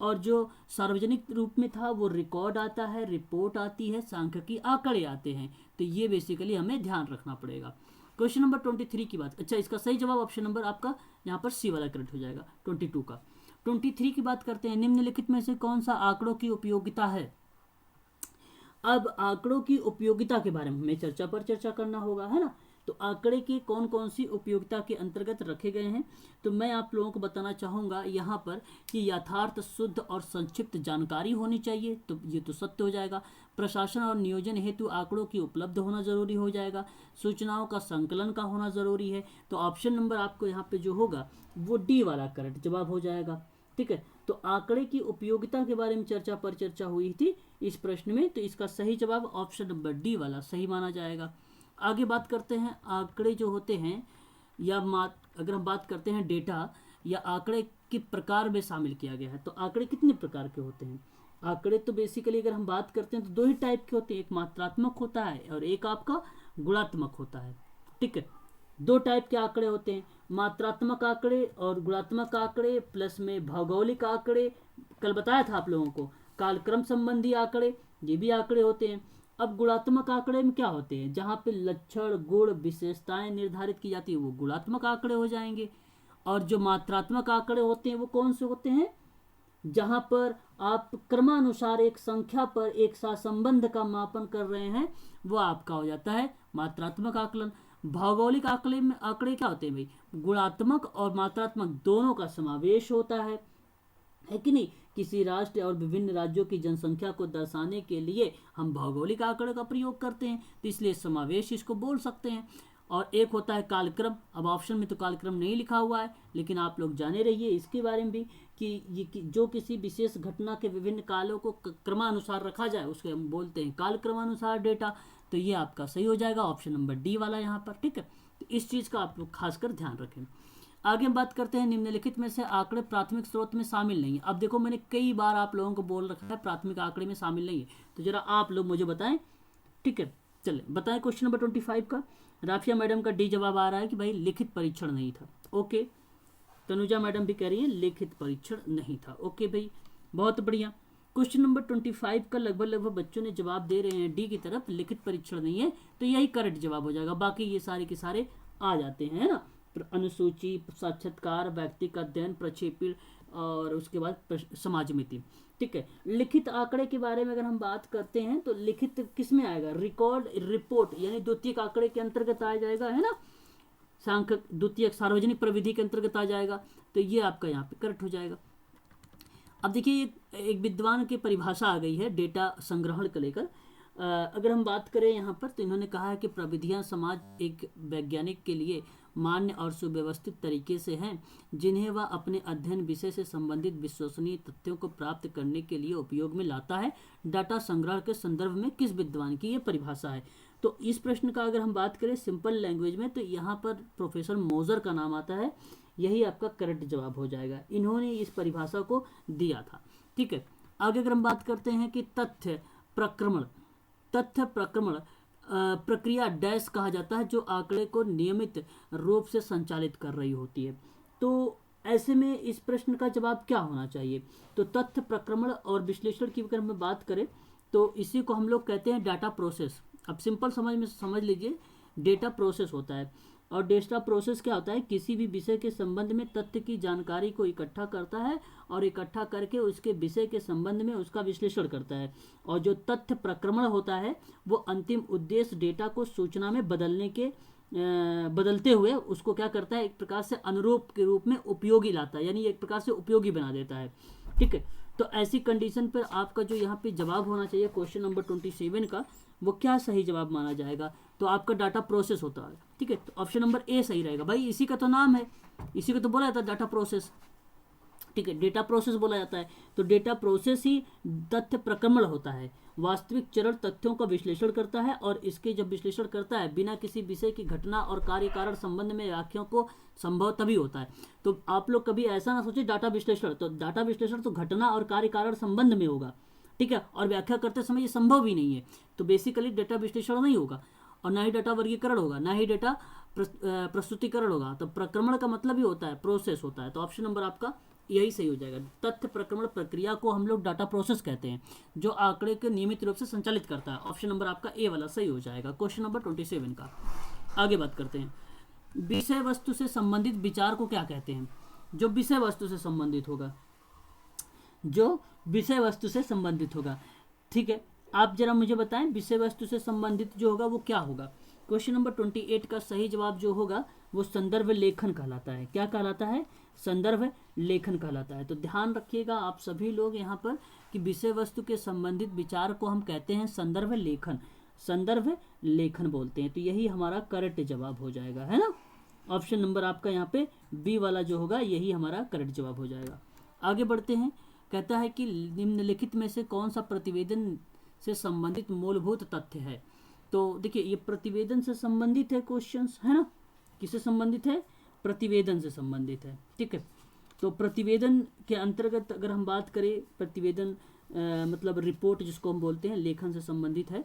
और जो सार्वजनिक रूप में था वो रिकॉर्ड आता है, रिपोर्ट आती है, सांख्यिकी आंकड़े आते हैं। तो ये बेसिकली हमें ध्यान रखना पड़ेगा। क्वेश्चन नंबर 23 की बात, अच्छा इसका सही जवाब ऑप्शन नंबर आपका यहाँ पर सी वाला करेक्ट हो जाएगा। 22 का 23 की बात करते हैं, निम्नलिखित में से कौन सा आंकड़ों की उपयोगिता है। अब आंकड़ों की उपयोगिता के बारे में हमें चर्चा करना होगा, है ना। तो आंकड़े की कौन कौन सी उपयोगिता के अंतर्गत रखे गए हैं, तो मैं आप लोगों को बताना चाहूँगा यहाँ पर कि यथार्थ, शुद्ध और संक्षिप्त जानकारी होनी चाहिए, तो ये तो सत्य हो जाएगा। प्रशासन और नियोजन हेतु आंकड़ों की उपलब्ध होना जरूरी हो जाएगा। सूचनाओं का संकलन का होना जरूरी है। तो ऑप्शन नंबर आपको यहाँ पे जो होगा वो डी वाला करेक्ट जवाब हो जाएगा। ठीक है, तो आंकड़े की उपयोगिता के बारे में चर्चा हुई थी इस प्रश्न में, तो इसका सही जवाब ऑप्शन नंबर डी वाला सही माना जाएगा। आगे बात करते हैं, आंकड़े जो होते हैं या अगर हम बात करते हैं डेटा या आंकड़े के प्रकार में शामिल किया गया है। तो आंकड़े कितने प्रकार के होते हैं। आंकड़े तो बेसिकली अगर हम बात करते हैं तो दो ही टाइप के होते हैं, एक मात्रात्मक होता है और एक आपका गुणात्मक होता है। ठीक है, दो टाइप के आंकड़े होते हैं, मात्रात्मक आंकड़े और गुणात्मक आंकड़े, प्लस में भौगोलिक आंकड़े, कल बताया था आप लोगों को, कालक्रम संबंधी आंकड़े, ये भी आंकड़े होते हैं। अब गुणात्मक आंकड़े में क्या होते हैं, जहाँ पे लक्षण, गुण, विशेषताएं निर्धारित की जाती है वो गुणात्मक आंकड़े हो जाएंगे। और जो मात्रात्मक आंकड़े होते हैं वो कौन से होते हैं, जहाँ पर आप क्रमानुसार एक संख्या पर एक सहसंबंध का मापन कर रहे हैं, वो आपका हो जाता है मात्रात्मक आकलन। भौगोलिक आंकड़े क्या होते हैं भाई, गुणात्मक और मात्रात्मक दोनों का समावेश होता है कि नहीं। किसी राष्ट्र और विभिन्न राज्यों की जनसंख्या को दर्शाने के लिए हम भौगोलिक आंकड़े का प्रयोग करते हैं, तो इसलिए समावेश इसको बोल सकते हैं। और एक होता है कालक्रम। अब ऑप्शन में तो कालक्रम नहीं लिखा हुआ है, लेकिन आप लोग जाने रहिए इसके बारे में भी कि जो किसी विशेष घटना के विभिन्न कालों को क्रमानुसार रखा जाए उसको हम बोलते हैं कालक्रमानुसार डेटा। तो ये आपका सही हो जाएगा ऑप्शन नंबर डी वाला यहाँ पर। ठीक है, तो इस चीज़ का आप लोग खासकर ध्यान रखें। आगे बात करते हैं, निम्नलिखित में से आंकड़े प्राथमिक स्रोत में शामिल नहीं है। अब देखो मैंने कई बार आप लोगों को बोल रखा है प्राथमिक आंकड़े में शामिल नहीं है, तो जरा आप लोग मुझे बताएं। ठीक है, चले बताएं। क्वेश्चन नंबर 25 का राफिया मैडम का डी जवाब आ रहा है कि भाई लिखित परीक्षण नहीं था। ओके, तनुजा मैडम भी कह रही है लिखित परीक्षण नहीं था। ओके भाई, बहुत बढ़िया। क्वेश्चन नंबर 25 का लगभग बच्चों ने जवाब दे रहे हैं डी की तरफ, लिखित परीक्षण नहीं है, तो यही करेक्ट जवाब हो जाएगा। बाकी ये सारे के सारे आ जाते हैं ना, अनुसूची, साक्षात्कार, व्यक्तिगत अध्ययन, प्रक्षेपण और उसके बाद समाज मिति। ठीक है, लिखित आंकड़े के बारे में अगर हम बात करते हैं तो लिखित किस में आएगा, रिकॉर्ड, रिपोर्ट यानी द्वितीयक आंकड़े के अंतर्गत आ जाएगा, है ना। सांख्यिक द्वितीयक सार्वजनिक प्रविधि के अंतर्गत आ जाएगा, तो ये आपका यहाँ पे करेक्ट हो जाएगा। अब देखिए एक विद्वान की परिभाषा आ गई है डेटा संग्रहण को लेकर। अगर हम बात करें यहाँ पर तो इन्होंने कहा है कि प्रविधियाँ समाज एक वैज्ञानिक के लिए मान्य और सुव्यवस्थित तरीके से हैं, जिन्हें वह अपने अध्ययन विषय से संबंधित विश्वसनीय तथ्यों को प्राप्त करने के लिए उपयोग में लाता है। डाटा संग्रह के संदर्भ में किस विद्वान की ये परिभाषा है। तो इस प्रश्न का अगर हम बात करें सिंपल लैंग्वेज में तो यहाँ पर प्रोफेसर मोजर का नाम आता है, यही आपका करेक्ट जवाब हो जाएगा। इन्होंने इस परिभाषा को दिया था। ठीक है, आगे अगर हम बात करते हैं कि तथ्य प्रक्रमण प्रक्रिया डैश कहा जाता है जो आंकड़े को नियमित रूप से संचालित कर रही होती है। तो ऐसे में इस प्रश्न का जवाब क्या होना चाहिए? तो तथ्य प्रक्रमण और विश्लेषण की अगर हम बात करें तो इसी को हम लोग कहते हैं डाटा प्रोसेस। अब सिंपल समझ लीजिए, डेटा प्रोसेस होता है। और डेटा प्रोसेस क्या होता है? किसी भी विषय के संबंध में तथ्य की जानकारी को इकट्ठा करता है और इकट्ठा करके उसके विषय के संबंध में उसका विश्लेषण करता है। और जो तथ्य प्रक्रमण होता है वो अंतिम उद्देश्य डेटा को सूचना में बदलते हुए उसको क्या करता है, एक प्रकार से अनुरूप के रूप में उपयोगी लाता है, यानी एक प्रकार से उपयोगी बना देता है। ठीक है, तो ऐसी कंडीशन पर आपका जो यहाँ पे जवाब होना चाहिए क्वेश्चन नंबर 27 का, वो क्या सही जवाब माना जाएगा? तो आपका डाटा प्रोसेस होता है। ठीक है, तो ऑप्शन नंबर ए सही रहेगा। भाई इसी का तो नाम है, इसी को तो बोला जाता है डाटा प्रोसेस। ठीक है, डेटा प्रोसेस बोला जाता है। तो डेटा प्रोसेस ही तथ्य प्रक्रमण होता है। वास्तविक चरण तथ्यों का विश्लेषण करता है और इसके जब विश्लेषण करता है बिना किसी विषय की घटना और कार्य कारण संबंध में व्याख्याओं को संभव तभी होता है। तो आप लोग कभी ऐसा ना सोचे डाटा विश्लेषण, तो डाटा विश्लेषण तो घटना और कार्य कारण संबंध में होगा। ठीक है, और व्याख्या करते समय ये संभव भी नहीं है। तो बेसिकली डेटा विश्लेषण नहीं होगा और ना ही डाटा वर्गीकरण होगा, ना ही डेटा प्रस्तुतिकरण होगा। तो प्रक्रमण का मतलब ही होता है प्रोसेस होता है। तो ऑप्शन नंबर आपका यही सही हो जाएगा। तथ्य प्रक्रमण प्रक्रिया को हम लोग डाटा प्रोसेस कहते हैं जो आंकड़े के नियमित रूप से संचालित करता है। ऑप्शन नंबर आपका ए वाला सही हो जाएगा क्वेश्चन नंबर 27 का। आगे बात करते हैं, विषय वस्तु से संबंधित विचार को क्या कहते हैं? जो विषय वस्तु से संबंधित होगा, जो विषय वस्तु से संबंधित होगा। ठीक है, आप जरा मुझे बताएं विषय वस्तु से संबंधित जो होगा वो क्या होगा? क्वेश्चन नंबर 28 का सही जवाब जो होगा वो संदर्भ लेखन कहलाता है। क्या कहलाता है? संदर्भ लेखन कहलाता है। तो ध्यान रखिएगा आप सभी लोग यहाँ पर कि विषय वस्तु के संबंधित विचार को हम कहते हैं संदर्भ लेखन, संदर्भ लेखन बोलते हैं। तो यही हमारा करेक्ट जवाब हो जाएगा, है ना। ऑप्शन नंबर आपका यहाँ पे बी वाला जो होगा यही हमारा करेक्ट जवाब हो जाएगा। आगे बढ़ते हैं, कहता है कि निम्नलिखित में से कौन सा प्रतिवेदन से संबंधित मूलभूत तथ्य है? तो देखिए ये प्रतिवेदन से संबंधित है क्वेश्चंस, है ना। किससे संबंधित है? प्रतिवेदन से संबंधित है। ठीक है, तो प्रतिवेदन के अंतर्गत अगर हम बात करें, प्रतिवेदन मतलब रिपोर्ट जिसको हम बोलते हैं, लेखन से संबंधित है।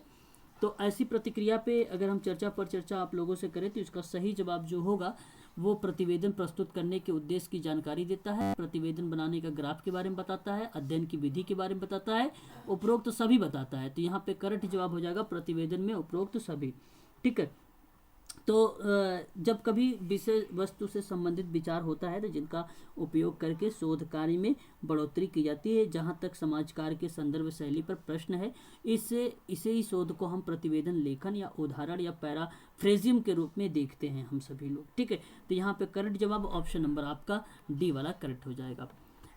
तो ऐसी प्रतिक्रिया पे अगर हम चर्चा आप लोगों से करें तो इसका सही जवाब जो होगा वो प्रतिवेदन प्रस्तुत करने के उद्देश्य की जानकारी देता है, प्रतिवेदन बनाने का ग्राफ के बारे में बताता है, अध्ययन की विधि के बारे में बताता है, उपरोक्त सभी बताता है। तो यहाँ पे करेक्ट जवाब हो जाएगा प्रतिवेदन में उपरोक्त सभी। ठीक है, तो जब कभी विषय वस्तु से संबंधित विचार होता है तो जिनका उपयोग करके शोध कार्य में बढ़ोतरी की जाती है, जहाँ तक समाज कार्य के संदर्भ शैली पर प्रश्न है, इसे ही शोध को हम प्रतिवेदन लेखन या उदाहरण या पैराफ्रेजियम के रूप में देखते हैं हम सभी लोग। ठीक है, तो यहाँ पे करेक्ट जवाब ऑप्शन नंबर आपका डी वाला करेक्ट हो जाएगा।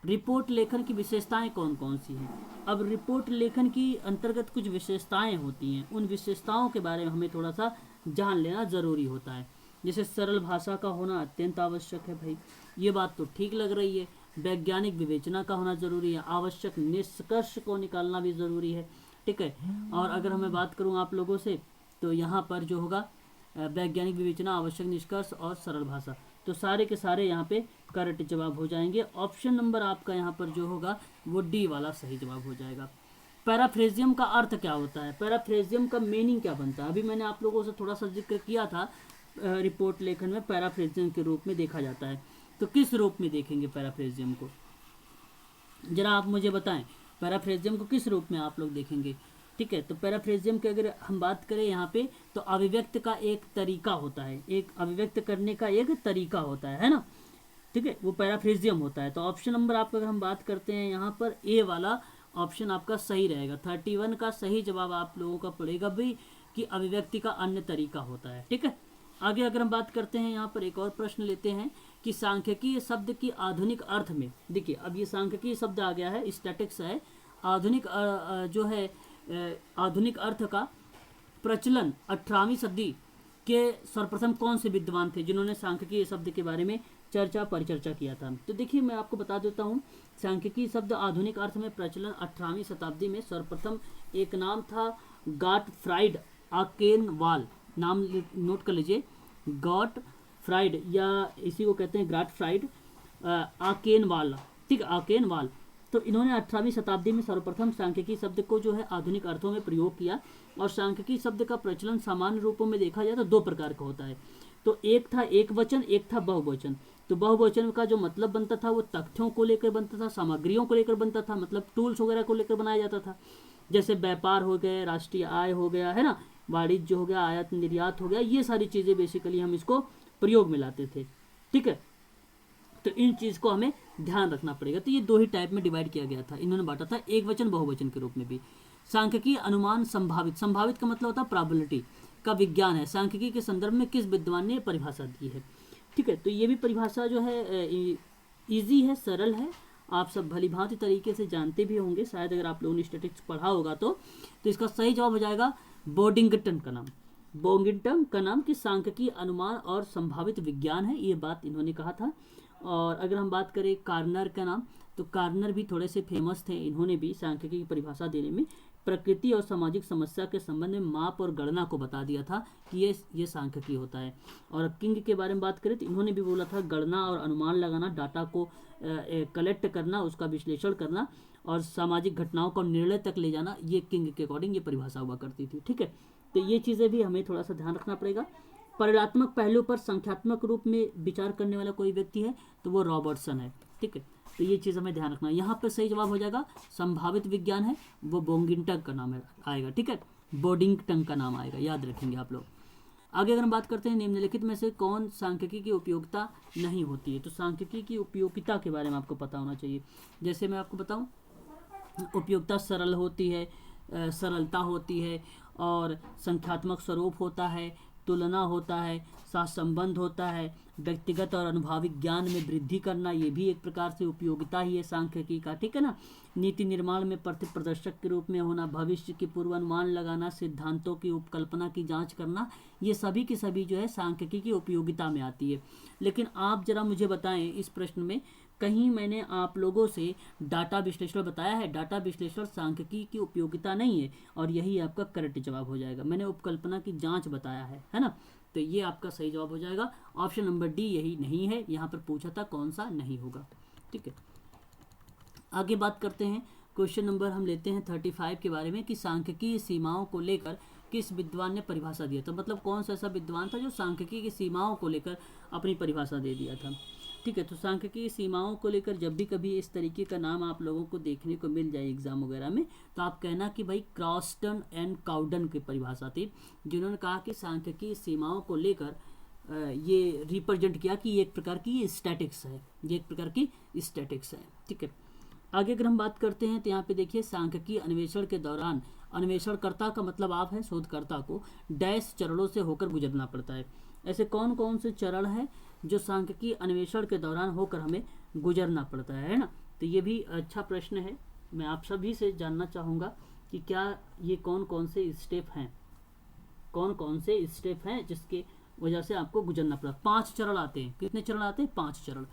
रिपोर्ट लेखन की विशेषताएं कौन कौन सी हैं? अब रिपोर्ट लेखन की अंतर्गत कुछ विशेषताएं होती हैं, उन विशेषताओं के बारे में हमें थोड़ा सा जान लेना ज़रूरी होता है। जैसे सरल भाषा का होना अत्यंत आवश्यक है, भाई ये बात तो ठीक लग रही है। वैज्ञानिक विवेचना का होना ज़रूरी है, आवश्यक निष्कर्ष को निकालना भी ज़रूरी है। ठीक है, और अगर मैं बात करूँ आप लोगों से तो यहाँ पर जो होगा वैज्ञानिक विवेचना, आवश्यक निष्कर्ष और सरल भाषा, तो सारे के सारे यहाँ पे करेक्ट जवाब हो जाएंगे। ऑप्शन नंबर आपका यहाँ पर जो होगा वो डी वाला सही जवाब हो जाएगा। पैराफ्रेजियम का अर्थ क्या होता है? पैराफ्रेजियम का मीनिंग क्या बनता है? अभी मैंने आप लोगों से थोड़ा सा जिक्र किया था, रिपोर्ट लेखन में पैराफ्रेजियम के रूप में देखा जाता है। तो किस रूप में देखेंगे पैराफ्रेजियम को, जरा आप मुझे बताएं, पैराफ्रेजियम को किस रूप में आप लोग देखेंगे? ठीक है, तो पैराफ्रेजियम की अगर हम बात करें यहाँ पे तो अभिव्यक्त का एक तरीका होता है, एक अभिव्यक्त करने का एक तरीका होता है ना। ठीक है, वो पैराफ्रेजियम होता है। तो ऑप्शन नंबर आपका अगर हम बात करते हैं यहाँ पर ए वाला ऑप्शन आपका सही रहेगा। 31 का सही जवाब आप लोगों का पड़ेगा भी कि अभिव्यक्ति का अन्य तरीका होता है। ठीक है, आगे अगर हम बात करते हैं यहाँ पर एक और प्रश्न लेते हैं कि सांख्यिकीय शब्द की आधुनिक अर्थ में, देखिए अब ये सांख्यिकीय शब्द आ गया है, स्टैटिक्स है। आधुनिक जो है आधुनिक अर्थ का प्रचलन 18वीं सदी के सर्वप्रथम कौन से विद्वान थे जिन्होंने सांख्यिकीय शब्द के बारे में परिचर्चा किया था? तो देखिए मैं आपको बता देता हूँ, सांख्यिकी शब्द आधुनिक अर्थ में प्रचलन 18वीं शताब्दी में सर्वप्रथम एक नाम था गॉटफ्राइड आकेनवाल, नाम नोट कर लीजिए, गॉटफ्राइड या इसी को कहते हैं गॉटफ्राइड आकेनवाल। ठीक, आकेनवाल तो इन्होंने 18वीं शताब्दी में सर्वप्रथम सांख्यिकी शब्द को जो है आधुनिक अर्थों में प्रयोग किया। और सांख्यिकी शब्द का प्रचलन सामान्य रूपों में देखा जाए तो दो प्रकार का होता है। तो एक था एक वचन, एक था बहुवचन। तो बहुवचन का जो मतलब बनता था वो तथ्यों को लेकर बनता था, सामग्रियों को लेकर बनता था, मतलब टूल्स वगैरह को लेकर बनाया जाता था। जैसे व्यापार हो गए, राष्ट्रीय आय हो गया, है ना, वाणिज्य हो गया, आयात निर्यात हो गया, ये सारी चीज़ें बेसिकली हम इसको प्रयोग में लाते थे। ठीक है, तो इन चीज़ को हमें ध्यान रखना पड़ेगा। तो ये दो ही टाइप में डिवाइड किया गया था, इन्होंने बांटा था एक वचन बहुवचन के रूप में भी। सांख्यिकी अनुमान संभावित, संभावित का मतलब होता है प्रोबेबिलिटी का विज्ञान है। सांख्यिकी के संदर्भ में किस विद्वान ने परिभाषा दी है। ठीक है, तो ये भी परिभाषा जो है ईजी है, सरल है, आप सब भली भांति तरीके से जानते भी होंगे शायद, अगर आप लोगों ने स्टैटिस्टिक्स पढ़ा होगा तो इसका सही जवाब हो जाएगा बोडिंगटन का नाम। बोडिंगटन का नाम कि सांख्यिकी अनुमान और संभावित विज्ञान है, ये बात इन्होंने कहा था। और अगर हम बात करें कार्नर का नाम, तो कार्नर भी थोड़े से फेमस थे, इन्होंने भी सांख्यिकी की परिभाषा देने में प्रकृति और सामाजिक समस्या के संबंध में माप और गणना को बता दिया था कि ये सांख्यिकी होता है। और किंग के बारे में बात करें तो इन्होंने भी बोला था गणना और अनुमान लगाना, डाटा को कलेक्ट करना, उसका विश्लेषण करना और सामाजिक घटनाओं को निर्णय तक ले जाना, ये किंग के अकॉर्डिंग ये परिभाषा हुआ करती थी। ठीक है, तो ये चीज़ें भी हमें थोड़ा सा ध्यान रखना पड़ेगा। परिणात्मक पहलू पर संख्यात्मक रूप में विचार करने वाला कोई व्यक्ति है तो वो रॉबर्टसन है। ठीक है, तो ये चीज़ हमें ध्यान रखना। यहाँ पर सही जवाब हो जाएगा संभावित विज्ञान है, वो बोंगिंगटन का नाम आएगा। ठीक है, बोडिंगटन का नाम आएगा, याद रखेंगे आप लोग। आगे अगर हम बात करते हैं निम्नलिखित में से कौन सांख्यिकी की उपयोगिता नहीं होती है, तो सांख्यिकी की उपयोगिता के बारे में आपको पता होना चाहिए। जैसे मैं आपको बताऊं, उपयोगिता सरल होती है, सरलता होती है, और संख्यात्मक स्वरूप होता है, तुलना होता है, साथ संबंध होता है, व्यक्तिगत और अनुभविक ज्ञान में वृद्धि करना, ये भी एक प्रकार से उपयोगिता ही है सांख्यिकी का। ठीक है ना, नीति निर्माण में प्रदर्शक के रूप में होना, भविष्य की पूर्वानुमान लगाना, सिद्धांतों की उपकल्पना की जांच करना, ये सभी की सभी जो है सांख्यिकी की उपयोगिता में आती है। लेकिन आप जरा मुझे बताएं इस प्रश्न में कहीं मैंने आप लोगों से डाटा विश्लेषण बताया है? डाटा विश्लेषण सांख्यिकी की उपयोगिता नहीं है, और यही आपका करेक्ट जवाब हो जाएगा। मैंने उपकल्पना की जांच बताया है ना, तो ये आपका सही जवाब हो जाएगा। ऑप्शन नंबर डी यही नहीं है, यहाँ पर पूछा था कौन सा नहीं होगा। ठीक है, आगे बात करते हैं। क्वेश्चन नंबर हम लेते हैं 35 के बारे में कि सांख्यिकी सीमाओं को लेकर किस विद्वान ने परिभाषा दिया था। मतलब कौन सा ऐसा विद्वान था जो सांख्यिकी की सीमाओं को लेकर अपनी परिभाषा दे दिया था। ठीक है, तो सांख्यिकी सीमाओं को लेकर जब भी कभी इस तरीके का नाम आप लोगों को देखने को मिल जाए एग्जाम वगैरह में, तो आप कहना कि भाई क्रॉस्टन एंड काउडन की परिभाषा थी, जिन्होंने कहा कि सांख्यिकी सीमाओं को लेकर ये रिप्रेजेंट किया कि ये एक प्रकार की स्टैटिक्स है, ये एक प्रकार की स्टैटिक्स है। ठीक है, आगे अगर हम बात करते हैं तो यहाँ पे देखिए सांख्यिकी अन्वेषण के दौरान, अन्वेषणकर्ता का मतलब आप है शोधकर्ता को डैश चरणों से होकर गुजरना पड़ता है। ऐसे कौन कौन से चरण हैं जो सांख्यिकी अन्वेषण के दौरान होकर हमें गुजरना पड़ता है ना, तो ये भी अच्छा प्रश्न है। मैं आप सभी से जानना चाहूँगा कि क्या ये कौन कौन से स्टेप हैं, कौन कौन से स्टेप हैं जिसके वजह से आपको गुजरना पड़ा। 5 चरण आते हैं। कितने चरण आते हैं? 5 चरण।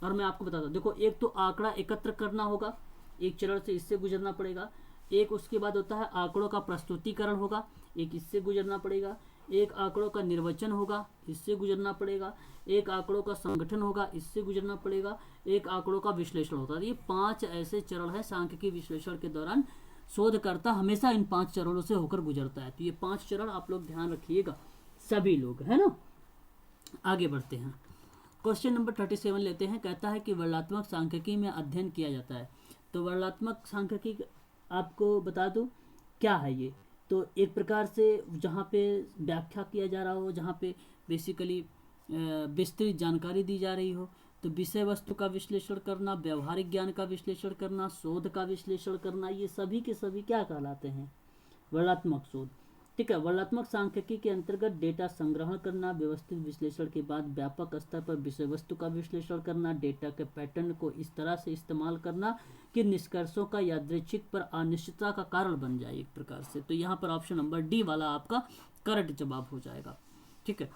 और मैं आपको बताता हूँ, देखो एक तो आंकड़ा एकत्र करना होगा, एक चरण से इससे गुजरना पड़ेगा। एक उसके बाद होता है आंकड़ों का प्रस्तुतिकरण होगा, एक इससे गुजरना पड़ेगा। एक आंकड़ों का निर्वचन होगा, इससे गुजरना पड़ेगा। एक आंकड़ों का संगठन होगा, इससे गुजरना पड़ेगा। एक आंकड़ों का विश्लेषण होता है। ये 5 ऐसे चरण है सांख्यिकी विश्लेषण के दौरान शोधकर्ता हमेशा इन 5 चरणों से होकर गुजरता है। तो ये 5 चरण आप लोग ध्यान रखिएगा सभी लोग, है ना। आगे बढ़ते हैं, क्वेश्चन नंबर 37 लेते हैं। कहता है कि वर्णनात्मक सांख्यिकी में अध्ययन किया जाता है। तो वर्णनात्मक सांख्यिकी आपको बता दूं क्या है ये। तो एक प्रकार से जहाँ पे व्याख्या किया जा रहा हो, जहाँ पे बेसिकली विस्तृत जानकारी दी जा रही हो, तो विषय वस्तु का विश्लेषण करना, व्यवहारिक ज्ञान का विश्लेषण करना, शोध का विश्लेषण करना, ये सभी के सभी क्या कहलाते हैं? वर्णनात्मक शोध। ठीक है, वर्णनात्मक सांख्यिकी के अंतर्गत डेटा संग्रहण करना, व्यवस्थित विश्लेषण के बाद व्यापक स्तर पर विषय वस्तु का विश्लेषण करना, डेटा के पैटर्न को इस तरह से इस्तेमाल करना कि निष्कर्षों का यादृच्छिक पर अनिश्चितता का कारण बन जाए एक प्रकार से। तो यहाँ पर ऑप्शन नंबर डी वाला आपका करेक्ट जवाब हो जाएगा। ठीक है,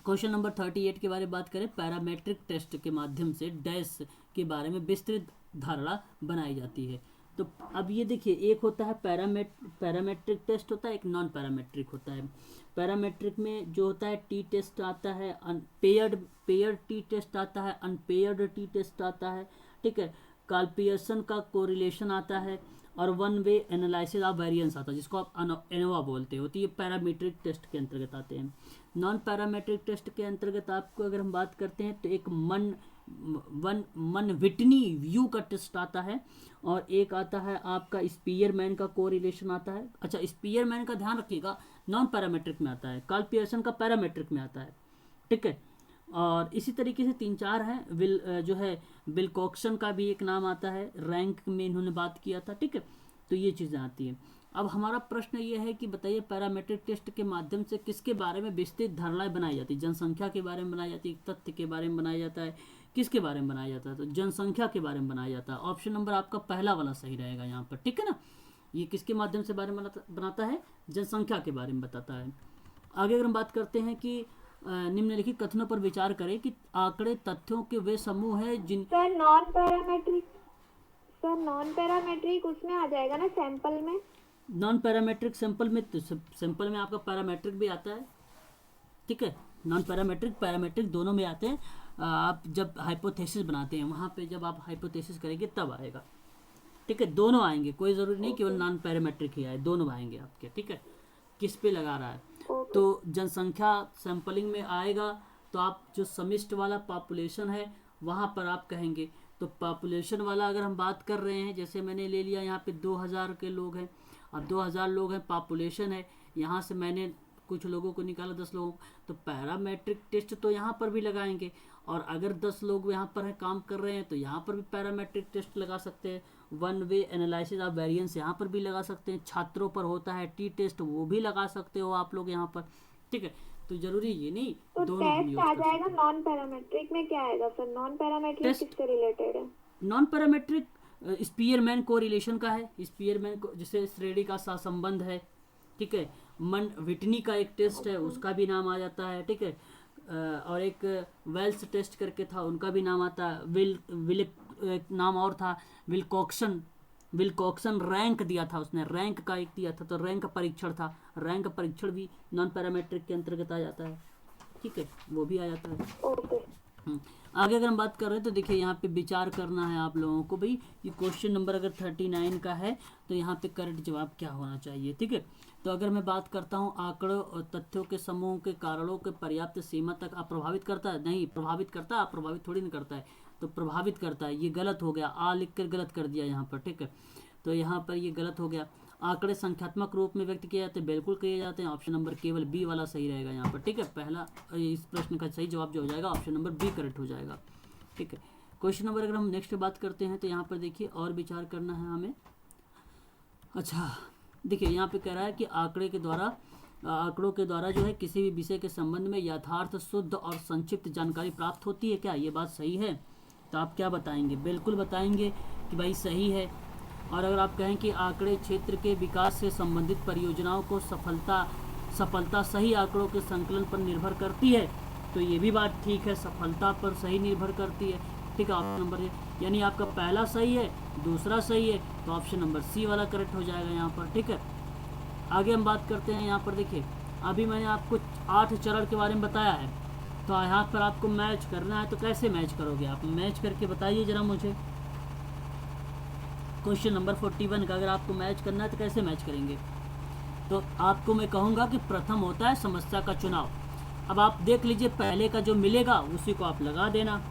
क्वेश्चन नंबर 38 के बारे में बात करें। पैरामेट्रिक टेस्ट के माध्यम से डैश के बारे में विस्तृत धारणा बनाई जाती है। तो अब ये देखिए, एक होता है पैरामेट्रिक टेस्ट होता है, एक नॉन पैरामेट्रिक होता है। पैरामेट्रिक में जो होता है टी टेस्ट आता है, पेयर्ड टी टेस्ट आता है, अनपेयर्ड टी टेस्ट आता है। ठीक है, कार्ल पियर्सन का कोरिलेशन आता है, और one way analysis of variance आता है, जिसको आप एनोवा बोलते हो। तो ये पैरामीट्रिक टेस्ट के अंतर्गत आते हैं। नॉन पैरामीट्रिक टेस्ट के अंतर्गत आपको अगर हम बात करते हैं तो एक मन विटनी व्यू का टेस्ट आता है, और एक आता है आपका स्पीयरमैन का कोरिलेशन आता है। अच्छा, स्पीयरमैन का ध्यान रखिएगा, नॉन पैरामेट्रिक में आता है, कार्ल पियर्सन का पैरामेट्रिक में आता है, ठीक है। और इसी तरीके से 3-4 हैं। जो है विल्कोक्सन का भी एक नाम आता है, रैंक में इन्होंने बात किया था, ठीक है। तो ये चीज़ें आती हैं। अब हमारा प्रश्न ये है कि बताइए पैरामेट्रिक टेस्ट के माध्यम से किसके बारे में विस्तृत धारणाएं बनाई जाती है? जनसंख्या के बारे में बनाई जाती है, तथ्य के बारे में बनाया जाता है, किसके बारे में बनाया जाता है? तो जनसंख्या के बारे में बनाया जाता है। ऑप्शन नंबर आपका पहला वाला सही रहेगा यहाँ पर, ठीक है ना। ये किसके माध्यम से बारे में बनाता है? जनसंख्या के बारे में बताता है। आगे अगर हम बात करते हैं कि निम्नलिखित कथनों पर विचार करें कि आंकड़े तथ्यों के वे समूह हैं जिन सर नॉन पैरामेट्रिक उसमें आ जाएगा ना, सैंपल में? नॉन पैरामेट्रिक सैंपल में, तो सैंपल में आपका पैरामेट्रिक भी आता है, ठीक है। नॉन पैरामेट्रिक पैरामेट्रिक दोनों में आते हैं। आप जब हाइपोथेसिस बनाते हैं वहाँ पे जब आप हाइपोथेसिस करेंगे तब आएगा, ठीक है। दोनों आएंगे, कोई ज़रूरी नहीं केवल नॉन पैरामेट्रिक ही आए, दोनों आएंगे आपके, ठीक है। किस पे लगा रहा है? तो जनसंख्या सैंपलिंग में आएगा, तो आप जो समिष्ट वाला पॉपुलेशन है वहाँ पर आप कहेंगे। तो पॉपुलेशन वाला अगर हम बात कर रहे हैं, जैसे मैंने ले लिया यहाँ पे 2000 के लोग हैं, अब 2000 लोग हैं, पॉपुलेशन है, यहाँ से मैंने कुछ लोगों को निकाला 10 लोगों, तो पैरामेट्रिक टेस्ट तो यहाँ पर भी लगाएंगे। और अगर 10 लोग यहाँ पर है काम कर रहे हैं तो यहाँ पर भी पैरामेट्रिक टेस्ट लगा सकते हैं। One way analysis of variance यहाँ पर भी लगा सकते हैं। छात्रों पर होता है टी टेस्ट, वो भी लगा सकते हो आप लोग यहाँ पर, ठीक है। तो जरूरी ये नहीं तो दोनों टेस्ट आ जाएगा। नॉन पैरामेट्रिक में क्या आएगा सर? नॉन पैरामेट्रिक किससे रिलेटेड है? नॉन पैरामेट्रिक स्पीयरमैन को रिलेशन का है, स्पीयरमैन को जिसे श्रेणी का सहसंबंध है, ठीक है। मन विटनी का एक टेस्ट है, उसका भी नाम आ जाता है, ठीक है। और एक वेल्स टेस्ट करके था, उनका भी नाम आता है। एक नाम और था विल्कोक्सन रैंक दिया था उसने, रैंक का एक दिया था, तो रैंक परीक्षण था, रैंक परीक्षण भी नॉन पैरामेट्रिक के अंतर्गत आ जाता है, ठीक है, वो भी आ जाता है। आगे अगर हम बात कर रहे हैं तो देखिए यहाँ पे विचार करना है आप लोगों को भाई, ये क्वेश्चन नंबर अगर 39 का है तो यहाँ पे करेक्ट जवाब क्या होना चाहिए, ठीक है। तो अगर मैं बात करता हूँ आंकड़ों और तथ्यों के समूह के कारणों के पर्याप्त सीमा तक अप्रभावित करता है, नहीं प्रभावित करता है, अप्रभावित थोड़ी नहीं करता है, तो प्रभावित करता है। ये गलत हो गया, आ लिख कर गलत कर दिया यहाँ पर, ठीक है। तो यहाँ पर ये गलत हो गया। आंकड़े संख्यात्मक रूप में व्यक्त किए जाते हैं, बिल्कुल किए जाते हैं। ऑप्शन नंबर केवल बी वाला सही रहेगा यहाँ पर, ठीक है। पहला इस प्रश्न का सही जवाब जो हो जाएगा ऑप्शन नंबर बी करेक्ट हो जाएगा, ठीक है। क्वेश्चन नंबर अगर हम नेक्स्ट बात करते हैं तो यहाँ पर देखिए और विचार करना है हमें। अच्छा देखिए यहाँ पे कह रहा है कि आंकड़ों के द्वारा जो है किसी भी विषय के संबंध में यथार्थ शुद्ध और संक्षिप्त जानकारी प्राप्त होती है, क्या ये बात सही है? तो आप क्या बताएंगे? बिल्कुल बताएंगे कि भाई सही है। और अगर आप कहें कि आंकड़े क्षेत्र के विकास से संबंधित परियोजनाओं को सफलता सही आंकड़ों के संकलन पर निर्भर करती है, तो ये भी बात ठीक है, सफलता पर सही निर्भर करती है, ठीक है। ऑप्शन नंबर यानी आपका पहला सही है, दूसरा सही है, तो ऑप्शन नंबर सी वाला करेक्ट हो जाएगा यहाँ पर, ठीक है। आगे हम बात करते हैं यहाँ पर देखिए, अभी मैंने आपको 8 चरण के बारे में बताया है, तो यहाँ पर आपको मैच करना है, तो कैसे मैच करोगे आप? मैच करके बताइए जरा मुझे। क्वेश्चन नंबर 41 का अगर आपको मैच करना है तो कैसे मैच करेंगे? तो आपको मैं कहूँगा कि प्रथम होता है समस्या का चुनाव। अब आप देख लीजिए, पहले का जो मिलेगा उसी को आप लगा देना,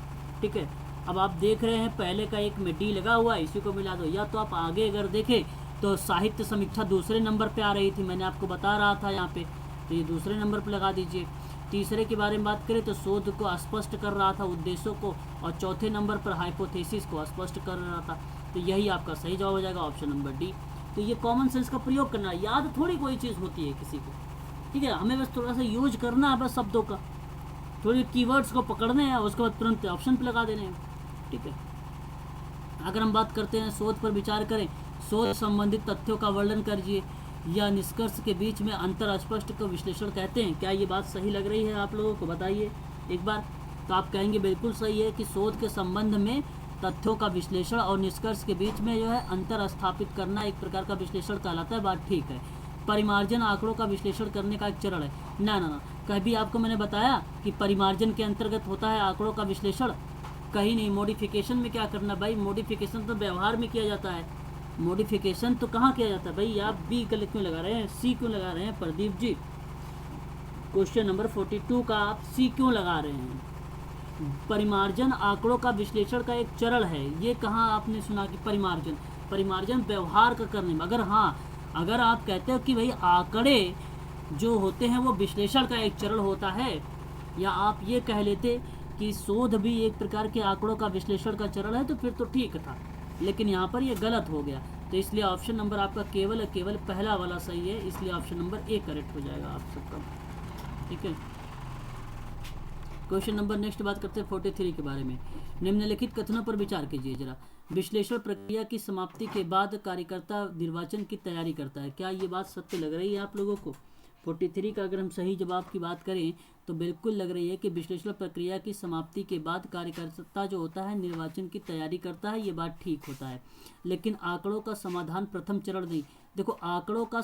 ठीक है। अब आप देख रहे हैं पहले का एक में डी लगा हुआ है, इसी को मिला दो। या तो आप आगे अगर देखें तो साहित्य समीक्षा दूसरे नंबर पे आ रही थी, मैंने आपको बता रहा था यहाँ पे, तो ये दूसरे नंबर पे लगा दीजिए। तीसरे के बारे में बात करें तो शोध को स्पष्ट कर रहा था, उद्देश्यों को, और चौथे नंबर पर हाइपोथेसिस को स्पष्ट कर रहा था, तो यही आपका सही जवाब हो जाएगा ऑप्शन नंबर डी। तो ये कॉमन सेंस का प्रयोग करना, याद थोड़ी कोई चीज़ होती है किसी को, ठीक है। हमें बस थोड़ा सा यूज करना है बस शब्दों का, थोड़ी कीवर्ड्स को पकड़ने हैं, उसके बाद तुरंत ऑप्शन पे लगा देने हैं, ठीक है। अगर हम बात करते हैं शोध पर विचार करें, शोध संबंधित तथ्यों का वर्णन करिए या निष्कर्ष के बीच में अंतर स्पष्ट को विश्लेषण कहते हैं। क्या ये बात सही लग रही है आप लोगों को? बताइए एक बार। तो आप कहेंगे बिल्कुल सही है कि शोध के संबंध में तथ्यों का विश्लेषण और निष्कर्ष के बीच में जो है अंतर स्थापित करना एक प्रकार का विश्लेषण कहलाता है, बात ठीक है। परिमार्जन आंकड़ों का विश्लेषण करने का एक चरण है। ना, कभी आपको मैंने बताया कि परिमार्जन के अंतर्गत होता है आंकड़ों का विश्लेषण? कहीं नहीं। मॉडिफिकेशन में क्या करना भाई, मॉडिफिकेशन तो व्यवहार में किया जाता है, मॉडिफिकेशन तो कहाँ किया जाता है भाई। आप बी गलत क्यों लगा रहे हैं, सी क्यों लगा रहे हैं प्रदीप जी। क्वेश्चन नंबर 42 का आप सी क्यों लगा रहे हैं। परिमार्जन आंकड़ों का विश्लेषण का एक चरण है। ये कहाँ आपने सुना कि परिमार्जन व्यवहार का करने में। अगर हाँ, अगर आप कहते हो कि भाई आंकड़े जो होते हैं वो विश्लेषण का एक चरण होता है, या आप ये कह लेते कि शोध भी एक प्रकार के आंकड़ों का विश्लेषण का चरण है, तो फिर तो ठीक था। लेकिन यहाँ पर ये गलत हो गया, तो इसलिए ऑप्शन नंबर आपका केवल पहला वाला सही है। इसलिए ऑप्शन नंबर ए करेक्ट हो जाएगा आप सबका, ठीक है। क्वेश्चन नंबर नेक्स्ट बात करते हैं 43 के बारे में। निम्नलिखित कथनों पर विचार कीजिए जरा। विश्लेषण प्रक्रिया की समाप्ति के बाद कार्यकर्ता निर्वाचन की तैयारी करता है। क्या ये बात सत्य लग रही है आप लोगों को। 43 का अगर हम सही जवाब की बात करें तो बिल्कुल लग रही है कि विश्लेषण प्रक्रिया की समाप्ति के बाद कार्यकर्ता जो होता है निर्वाचन की तैयारी करता है। ये बात ठीक होता है, लेकिन आंकड़ों का समाधान प्रथम चरण नहीं। देखो, आंकड़ों का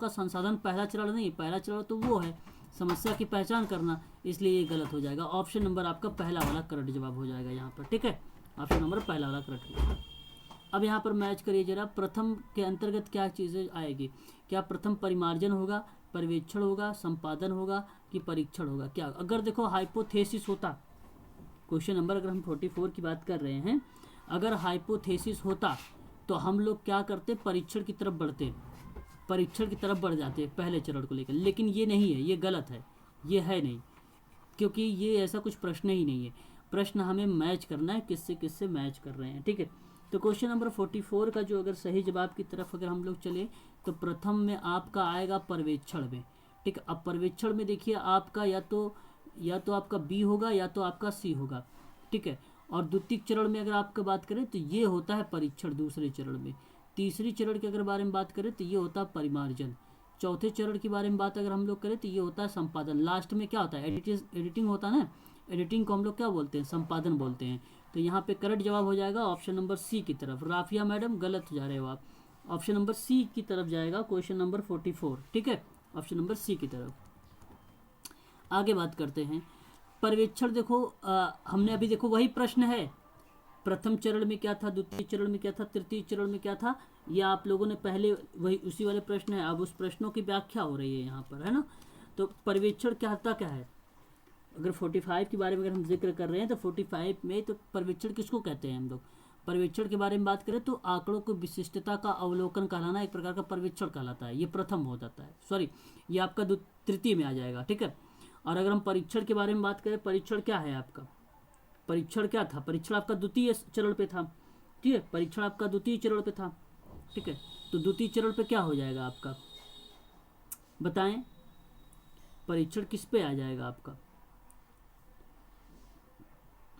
संसाधन पहला चरण नहीं। पहला चरण तो वो है समस्या की पहचान करना, इसलिए ये गलत हो जाएगा। ऑप्शन नंबर आपका पहला वाला करेक्ट जवाब हो जाएगा यहाँ पर, ठीक है। ऑप्शन नंबर पहला वाला करेक्ट हो जाएगा। अब यहाँ पर मैच करिए जरा, प्रथम के अंतर्गत क्या चीज़ें आएगी। क्या प्रथम परिमार्जन होगा, पर्यवेक्षण होगा, संपादन होगा कि परीक्षण होगा। क्या अगर देखो हाइपोथेसिस होता, क्वेश्चन नंबर अगर हम 44 की बात कर रहे हैं, अगर हाइपोथेसिस होता तो हम लोग क्या करते, परीक्षण की तरफ बढ़ जाते पहले चरण को लेकर। लेकिन ये नहीं है, ये गलत है, ये है नहीं, क्योंकि ये ऐसा कुछ प्रश्न ही नहीं है। प्रश्न हमें मैच करना है, किससे मैच कर रहे हैं, ठीक है। तो क्वेश्चन नंबर 44 का जो अगर सही जवाब की तरफ अगर हम लोग चले तो प्रथम में आपका आएगा पर्यवेक्षण में, ठीक है। अब पर्यवेक्षण में देखिए आपका या तो आपका बी होगा या तो आपका सी होगा, ठीक है। और द्वितीय चरण में अगर आपका बात करें तो ये होता है परीक्षण दूसरे चरण में। तीसरी चरण के अगर बारे में बात करें तो ये होता है परिमार्जन। चौथे चरण के बारे में बात अगर हम लोग करें तो ये होता है संपादन। लास्ट में क्या होता है, एडिटिंग होता है ना, एडिटिंग को हम लोग क्या बोलते हैं, संपादन बोलते हैं। तो यहाँ पे करेक्ट जवाब हो जाएगा ऑप्शन नंबर सी की तरफ। राफिया मैडम गलत जा रहे हो आप, ऑप्शन नंबर सी की तरफ जाएगा क्वेश्चन नंबर 44, ठीक है। ऑप्शन नंबर सी की तरफ आगे बात करते हैं। पर्यवेक्षण देखो हमने अभी देखो वही प्रश्न है, प्रथम चरण में क्या था, द्वितीय चरण में क्या था, तृतीय चरण में क्या था, ये आप लोगों ने पहले वही उसी वाले प्रश्न है। अब उस प्रश्नों की व्याख्या हो रही है यहाँ पर, है ना। तो पर्यवेक्षण क्या है, अगर 45 के बारे में अगर हम जिक्र कर रहे हैं तो 45 में तो पर्यवेक्षण किसको कहते हैं हम लोग। पर्यवेक्षण के बारे में बात करें तो आंकड़ों की विशिष्टता का अवलोकन कहलाना एक प्रकार का पर्यवेक्षण कहलाता है। ये प्रथम हो जाता है, सॉरी ये आपका तृतीय में आ जाएगा, ठीक है। और अगर हम परीक्षण के बारे में बात करें, परीक्षण क्या है आपका, परीक्षण क्या था, परीक्षण आपका द्वितीय चरण पे था, ठीक है। परीक्षण आपका द्वितीय चरण पे था, ठीक है। तो द्वितीय चरण पे क्या हो जाएगा आपका, बताएं, परीक्षण किस पे आ जाएगा आपका।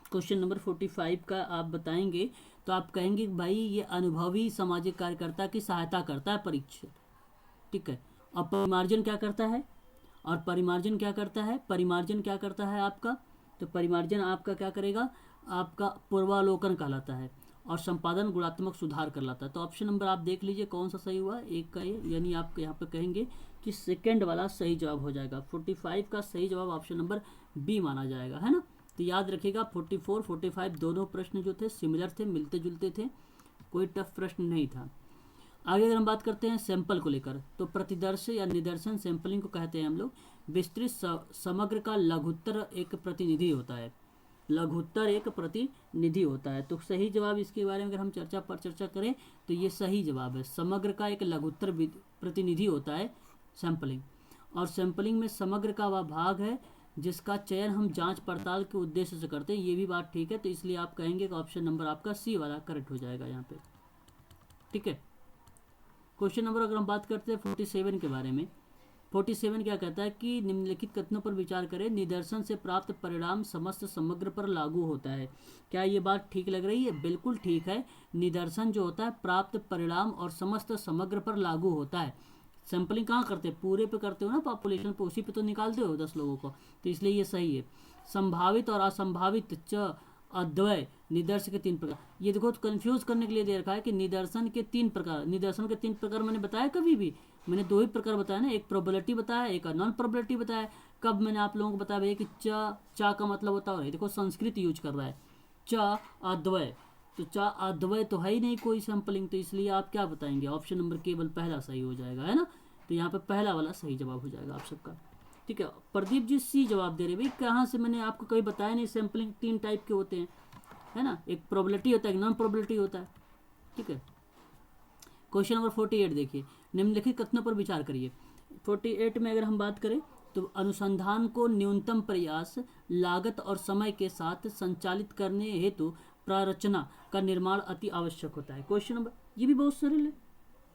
क्वेश्चन नंबर 45 का आप बताएंगे तो आप कहेंगे भाई ये अनुभवी सामाजिक कार्यकर्ता की सहायता करता है परीक्षण, ठीक है। और परिमार्जन क्या करता है, परिमार्जन क्या करता है आपका, तो परिमार्जन आपका क्या करेगा, आपका पूर्वावलोकन कहलाता है। और संपादन गुणात्मक सुधार कहलाता है। तो ऑप्शन नंबर आप देख लीजिए कौन सा सही हुआ, एक का ये, यानी आप यहाँ पे कहेंगे कि सेकंड वाला सही जवाब हो जाएगा। 45 का सही जवाब ऑप्शन नंबर बी माना जाएगा, है ना। तो याद रखिएगा 44, 45 दोनों प्रश्न जो थे सिमिलर थे, मिलते जुलते थे, कोई टफ प्रश्न नहीं था। आगे अगर हम बात करते हैं सैंपल को लेकर, तो प्रतिदर्श या निदर्शन सैंपलिंग को कहते हैं हम लोग। विस्तृत समग्र का लघुत्तर एक प्रतिनिधि होता है। तो सही जवाब इसके बारे में अगर हम चर्चा करें तो ये सही जवाब है। समग्र का एक लघुत्तर प्रतिनिधि होता है सैंपलिंग। और सैंपलिंग में समग्र का वह भाग है जिसका चयन हम जांच पड़ताल के उद्देश्य से करते हैं। ये भी बात ठीक है। तो इसलिए आप कहेंगे कि ऑप्शन नंबर आपका सी वाला करेक्ट हो जाएगा यहाँ पे, ठीक है। क्वेश्चन नंबर अगर हम बात करते हैं 47 के बारे में, 47 क्या कहता है कि निम्नलिखित कथनों पर विचार करें। निदर्शन से प्राप्त परिणाम समस्त समग्र पर लागू होता है। क्या ये बात ठीक लग रही है? बिल्कुल ठीक है। निदर्शन जो होता है प्राप्त परिणाम और समस्त समग्र पर लागू होता है। सैंपलिंग कहाँ करते हैं? पूरे पे करते हो ना, पॉपुलेशन पे, उसी पे तो निकालते हो 10 लोगों को। तो इसलिए ये सही है। संभावित और असंभावित च अद्वय निदर्श के 3 प्रकार। ये देखो कंफ्यूज करने के लिए दे रखा है कि निदर्शन के 3 प्रकार मैंने बताया कभी भी? मैंने 2 ही प्रकार बताया ना, एक प्रोबेबिलिटी बताया, एक नॉन प्रोबेबिलिटी बताया। कब मैंने आप लोगों को बताया भैया कि चा का मतलब होता है, देखो संस्कृत यूज कर रहा है, चा अद्वय, तो चा अद्वय तो है ही नहीं कोई सैम्पलिंग, तो इसलिए आप क्या बताएंगे, ऑप्शन नंबर केवल पहला सही हो जाएगा, है ना। तो यहाँ पे पहला वाला सही जवाब हो जाएगा आप सबका। ठीक है, प्रदीप जी सी जवाब दे रहे भाई, कहाँ से, मैंने आपको कभी बताया नहीं, सैम्पलिंग 3 टाइप के होते हैं, है ना, एक प्रोबेबिलिटी होता है, एक नॉन प्रोबेबिलिटी होता है। ठीक है, क्वेश्चन नंबर 48 देखिए, निम्नलिखित कथनों पर विचार करिए। 48 में अगर हम बात करें तो अनुसंधान को न्यूनतम प्रयास, लागत और समय के साथ संचालित करने हेतु प्रारचना का निर्माण अति आवश्यक होता है। क्वेश्चन नंबर, ये भी बहुत सरल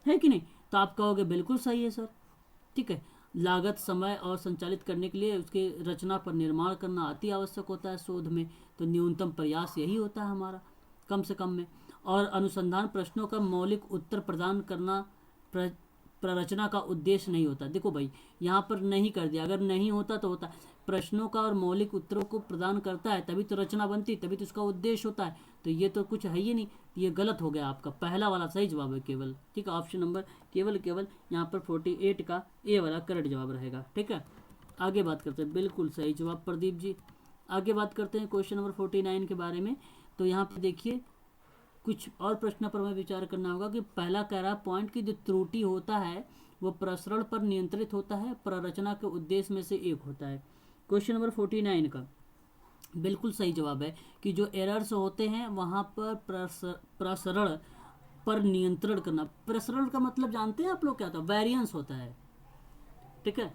है कि नहीं, तो आप कहोगे बिल्कुल सही है सर। ठीक है, लागत, समय और संचालित करने के लिए उसके रचना पर निर्माण करना अति आवश्यक होता है शोध में, तो न्यूनतम प्रयास यही होता है हमारा, कम से कम में। और अनुसंधान प्रश्नों का मौलिक उत्तर प्रदान करना प्ररचना का उद्देश्य नहीं होता। देखो भाई, यहाँ पर नहीं कर दिया, अगर नहीं होता तो होता, प्रश्नों का और मौलिक उत्तरों को प्रदान करता है तभी तो रचना बनती, तभी तो उसका उद्देश्य होता है, तो ये तो कुछ है ही नहीं, ये गलत हो गया आपका, पहला वाला सही जवाब है केवल। ठीक है, ऑप्शन नंबर केवल यहाँ पर 48 का ए वाला करेक्ट जवाब रहेगा। ठीक है, आगे बात करते हैं, बिल्कुल सही जवाब प्रदीप जी। आगे बात करते हैं क्वेश्चन नंबर 49 के बारे में। तो यहाँ पर देखिए कुछ और प्रश्न पर हमें विचार करना होगा कि पहला कह रहा पॉइंट की जो त्रुटि होता है वो प्रसरण पर नियंत्रित होता है, प्ररचना के उद्देश्य में से एक होता है। क्वेश्चन नंबर 49 का बिल्कुल सही जवाब है कि जो एरर्स होते हैं वहाँ पर प्रसरण पर नियंत्रण करना। प्रसरण का मतलब जानते हैं आप लोग क्या होता है, वेरिएंस होता है। ठीक है,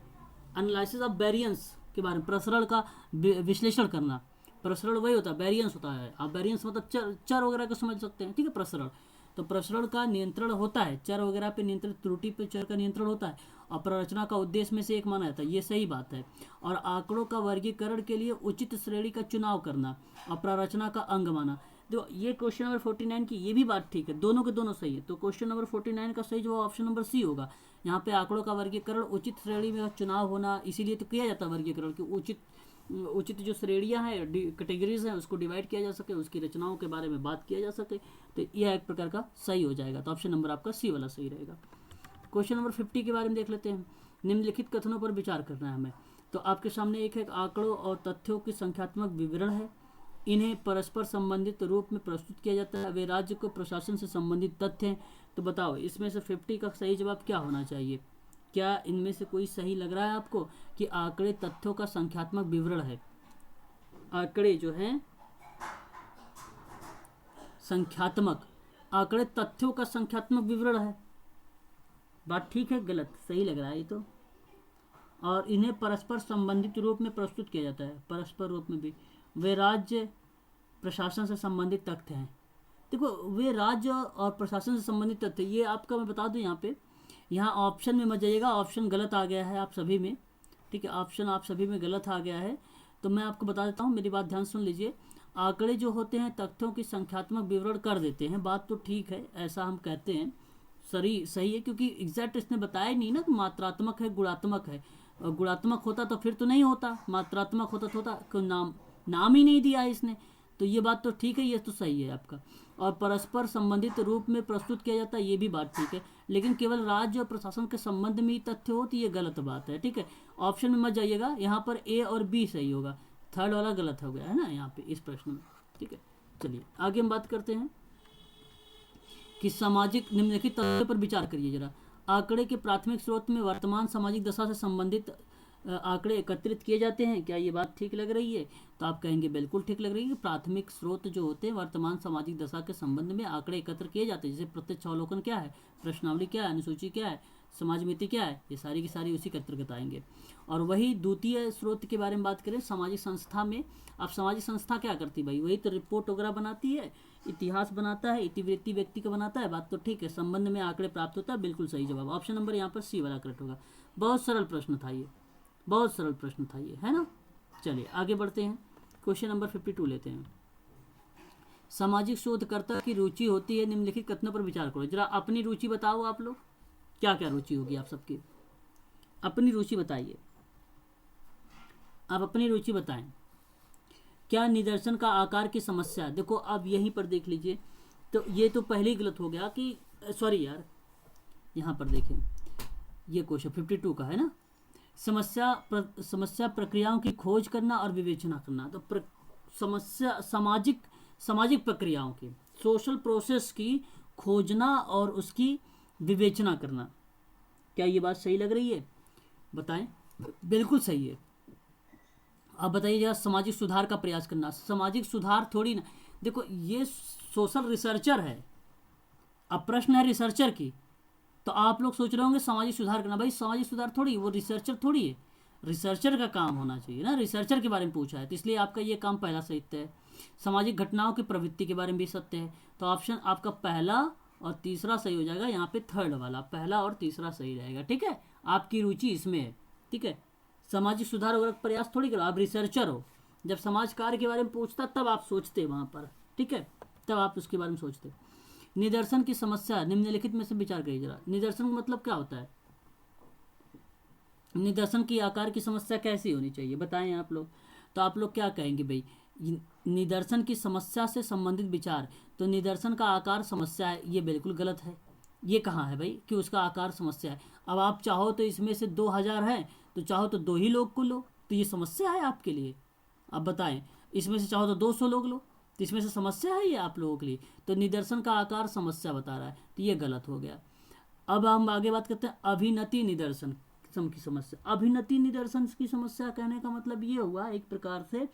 एनालिसिस ऑफ वेरिएंस के बारे में, प्रसरण का विश्लेषण करना, प्रसरण वही होता है, वेरिएंस होता है। आप वेरिएंस मतलब चर वगैरह को समझ सकते हैं। ठीक है, प्रसरण, तो प्रसरण का नियंत्रण होता है, चर वगैरह पे नियंत्रण, त्रुटि पे चर का नियंत्रण होता है, और प्ररचना का उद्देश्य में से एक माना जाता है, ये सही बात है। और आंकड़ों का वर्गीकरण के लिए उचित श्रेणी का चुनाव करना और प्ररचना का अंग माना। तो ये क्वेश्चन नंबर 49 की ये भी बात ठीक है, दोनों के दोनों सही है। तो क्वेश्चन नंबर 49 का सही जवाब ऑप्शन नंबर सी होगा। यहाँ पे आंकड़ों का वर्गीकरण, उचित श्रेणी में चुनाव होना, इसीलिए तो किया जाता है वर्गीकरण कि उचित जो श्रेणियां हैं, कैटेगरीज हैं, उसको डिवाइड किया जा सके, उसकी रचनाओं के बारे में बात किया जा सके, तो यह एक प्रकार का सही हो जाएगा। तो ऑप्शन नंबर आपका सी वाला सही रहेगा। क्वेश्चन नंबर 50 के बारे में देख लेते हैं। निम्नलिखित कथनों पर विचार करना है हमें। तो आपके सामने एक है आंकड़ों और तथ्यों की संख्यात्मक विवरण है, इन्हें परस्पर संबंधित रूप में प्रस्तुत किया जाता है, वे राज्य को प्रशासन से संबंधित तथ्य हैं। तो बताओ इसमें से 50 का सही जवाब क्या होना चाहिए। क्या इनमें से कोई सही लग रहा है आपको कि आंकड़े तथ्यों का संख्यात्मक विवरण है। आंकड़े जो हैं संख्यात्मक, आंकड़े तथ्यों का संख्यात्मक विवरण है, बात ठीक है गलत, सही लग रहा है ये तो। और इन्हें परस्पर संबंधित रूप में प्रस्तुत किया जाता है, परस्पर रूप में भी। वे राज्य प्रशासन से संबंधित तथ्य हैं। देखो वे राज्य और प्रशासन से संबंधित तथ्य, ये आपका मैं बता दूं यहाँ पे, यहाँ ऑप्शन में मत जाइएगा, ऑप्शन गलत आ गया है आप सभी में। ठीक है, ऑप्शन आप सभी में गलत आ गया है, तो मैं आपको बता देता हूँ, मेरी बात ध्यान सुन लीजिए। आंकड़े जो होते हैं तथ्यों की संख्यात्मक विवरण कर देते हैं, बात तो ठीक है, ऐसा हम कहते हैं, सही है, क्योंकि एग्जैक्ट इसने बताया नहीं ना कि मात्रात्मक है गुणात्मक है। और गुणात्मक होता तो फिर तो नहीं होता, मात्रात्मक होता तो होता, क्यों नाम ही नहीं दिया है इसने, तो ये बात तो ठीक है, ये तो सही है आपका। और परस्पर संबंधित रूप में प्रस्तुत किया जाता है, ये भी बात ठीक है, लेकिन केवल राज्य और प्रशासन के संबंध में ही तथ्य हो तो ये गलत बात है। ठीक है, ऑप्शन में मत जाइएगा, यहाँ पर ए और बी सही होगा, थर्ड वाला गलत हो गया है ना यहाँ पे इस प्रश्न में। ठीक है, चलिए आगे हम बात करते हैं कि सामाजिक निम्नलिखित तथ्यों पर विचार करिए जरा। आंकड़े के प्राथमिक स्रोत में वर्तमान सामाजिक दशा से संबंधित आंकड़े एकत्रित किए जाते हैं, क्या ये बात ठीक लग रही है। तो आप कहेंगे बिल्कुल ठीक लग रही है। प्राथमिक स्रोत जो होते हैं वर्तमान सामाजिक दशा के संबंध में आंकड़े एकत्र किए जाते हैं, जैसे प्रत्यक्ष अवलोकन क्या है, प्रश्नावली क्या है, अनुसूची क्या है, समाज मिति क्या है, ये सारी की सारी उसी के अंतर्गत आएंगे। और वही द्वितीय स्रोत के बारे में बात करें सामाजिक संस्था में, अब सामाजिक संस्था क्या करती भाई, वही तो रिपोर्ट वगैरह बनाती है, इतिहास बनाता है, इतिवृत्ति व्यक्ति का बनाता है, बात तो ठीक है, संबंध में आंकड़े प्राप्त होता है, बिल्कुल सही जवाब ऑप्शन नंबर यहाँ पर सी वाला करेक्ट होगा। बहुत सरल प्रश्न था ये, बहुत सरल प्रश्न था ये, है ना। चलिए आगे बढ़ते हैं, क्वेश्चन नंबर 52 लेते हैं। सामाजिक शोधकर्ता की रुचि होती है निम्नलिखित कथनों पर विचार करो। जरा अपनी रुचि बताओ आप लोग, क्या क्या रुचि होगी आप सबकी, अपनी रुचि बताइए, आप अपनी रुचि बताएं। क्या निदर्शन का आकार की समस्या, देखो अब यहीं पर देख लीजिए, तो ये तो पहले ही गलत हो गया कि सॉरी यार, यहाँ पर देखें ये क्वेश्चन 52 का है ना, समस्या प्रक्रियाओं की खोज करना और विवेचना करना। तो समस्या सामाजिक प्रक्रियाओं की, सोशल प्रोसेस की खोजना और उसकी विवेचना करना। क्या ये बात सही लग रही है? बताएं। बिल्कुल सही है। अब बताइए जरा, सामाजिक सुधार का प्रयास करना, सामाजिक सुधार थोड़ी ना, देखो ये सोशल रिसर्चर है, अब प्रश्न है रिसर्चर की, तो आप लोग सोच रहे होंगे सामाजिक सुधार करना, भाई सामाजिक सुधार थोड़ी, वो रिसर्चर थोड़ी है, रिसर्चर का काम होना चाहिए ना, रिसर्चर के बारे में पूछा है, तो इसलिए आपका ये काम पहला सत्य है। सामाजिक घटनाओं की प्रवृत्ति के बारे में भी सत्य है, तो ऑप्शन आपका पहला और तीसरा सही हो जाएगा, यहाँ पे थर्ड वाला पहला और तीसरा सही रहेगा। ठीक है, आपकी रुचि इसमें है। ठीक है, सामाजिक सुधार वगैरह प्रयास थोड़ी करो, आप रिसर्चर हो, जब समाज कार्य के बारे में पूछता तब आप सोचते वहाँ पर। ठीक है, तब आप उसके बारे में सोचते। निदर्शन की समस्या, निम्नलिखित में से विचार करिए जरा। निदर्शन का मतलब क्या होता है? निदर्शन की आकार की समस्या कैसी होनी चाहिए बताएं आप लोग। तो आप लोग क्या कहेंगे भाई, निदर्शन की समस्या से संबंधित विचार, तो निदर्शन का आकार समस्या है, ये बिल्कुल गलत है। ये कहाँ है भाई कि उसका आकार समस्या है? अब आप चाहो तो इसमें से 2000 है, तो चाहो तो 2 ही लोग को लो, तो ये समस्या है आपके लिए? अब बताएं, इसमें से चाहो तो 200 लोग लो, तो इसमें से समस्या है ये आप लोगों के लिए? तो निदर्शन का आकार समस्या बता रहा है, तो ये गलत हो गया। अब हम आगे बात करते हैं अभिनति निदर्शन की समस्या। अभिनति निदर्शन की समस्या कहने का मतलब ये हुआ एक प्रकार से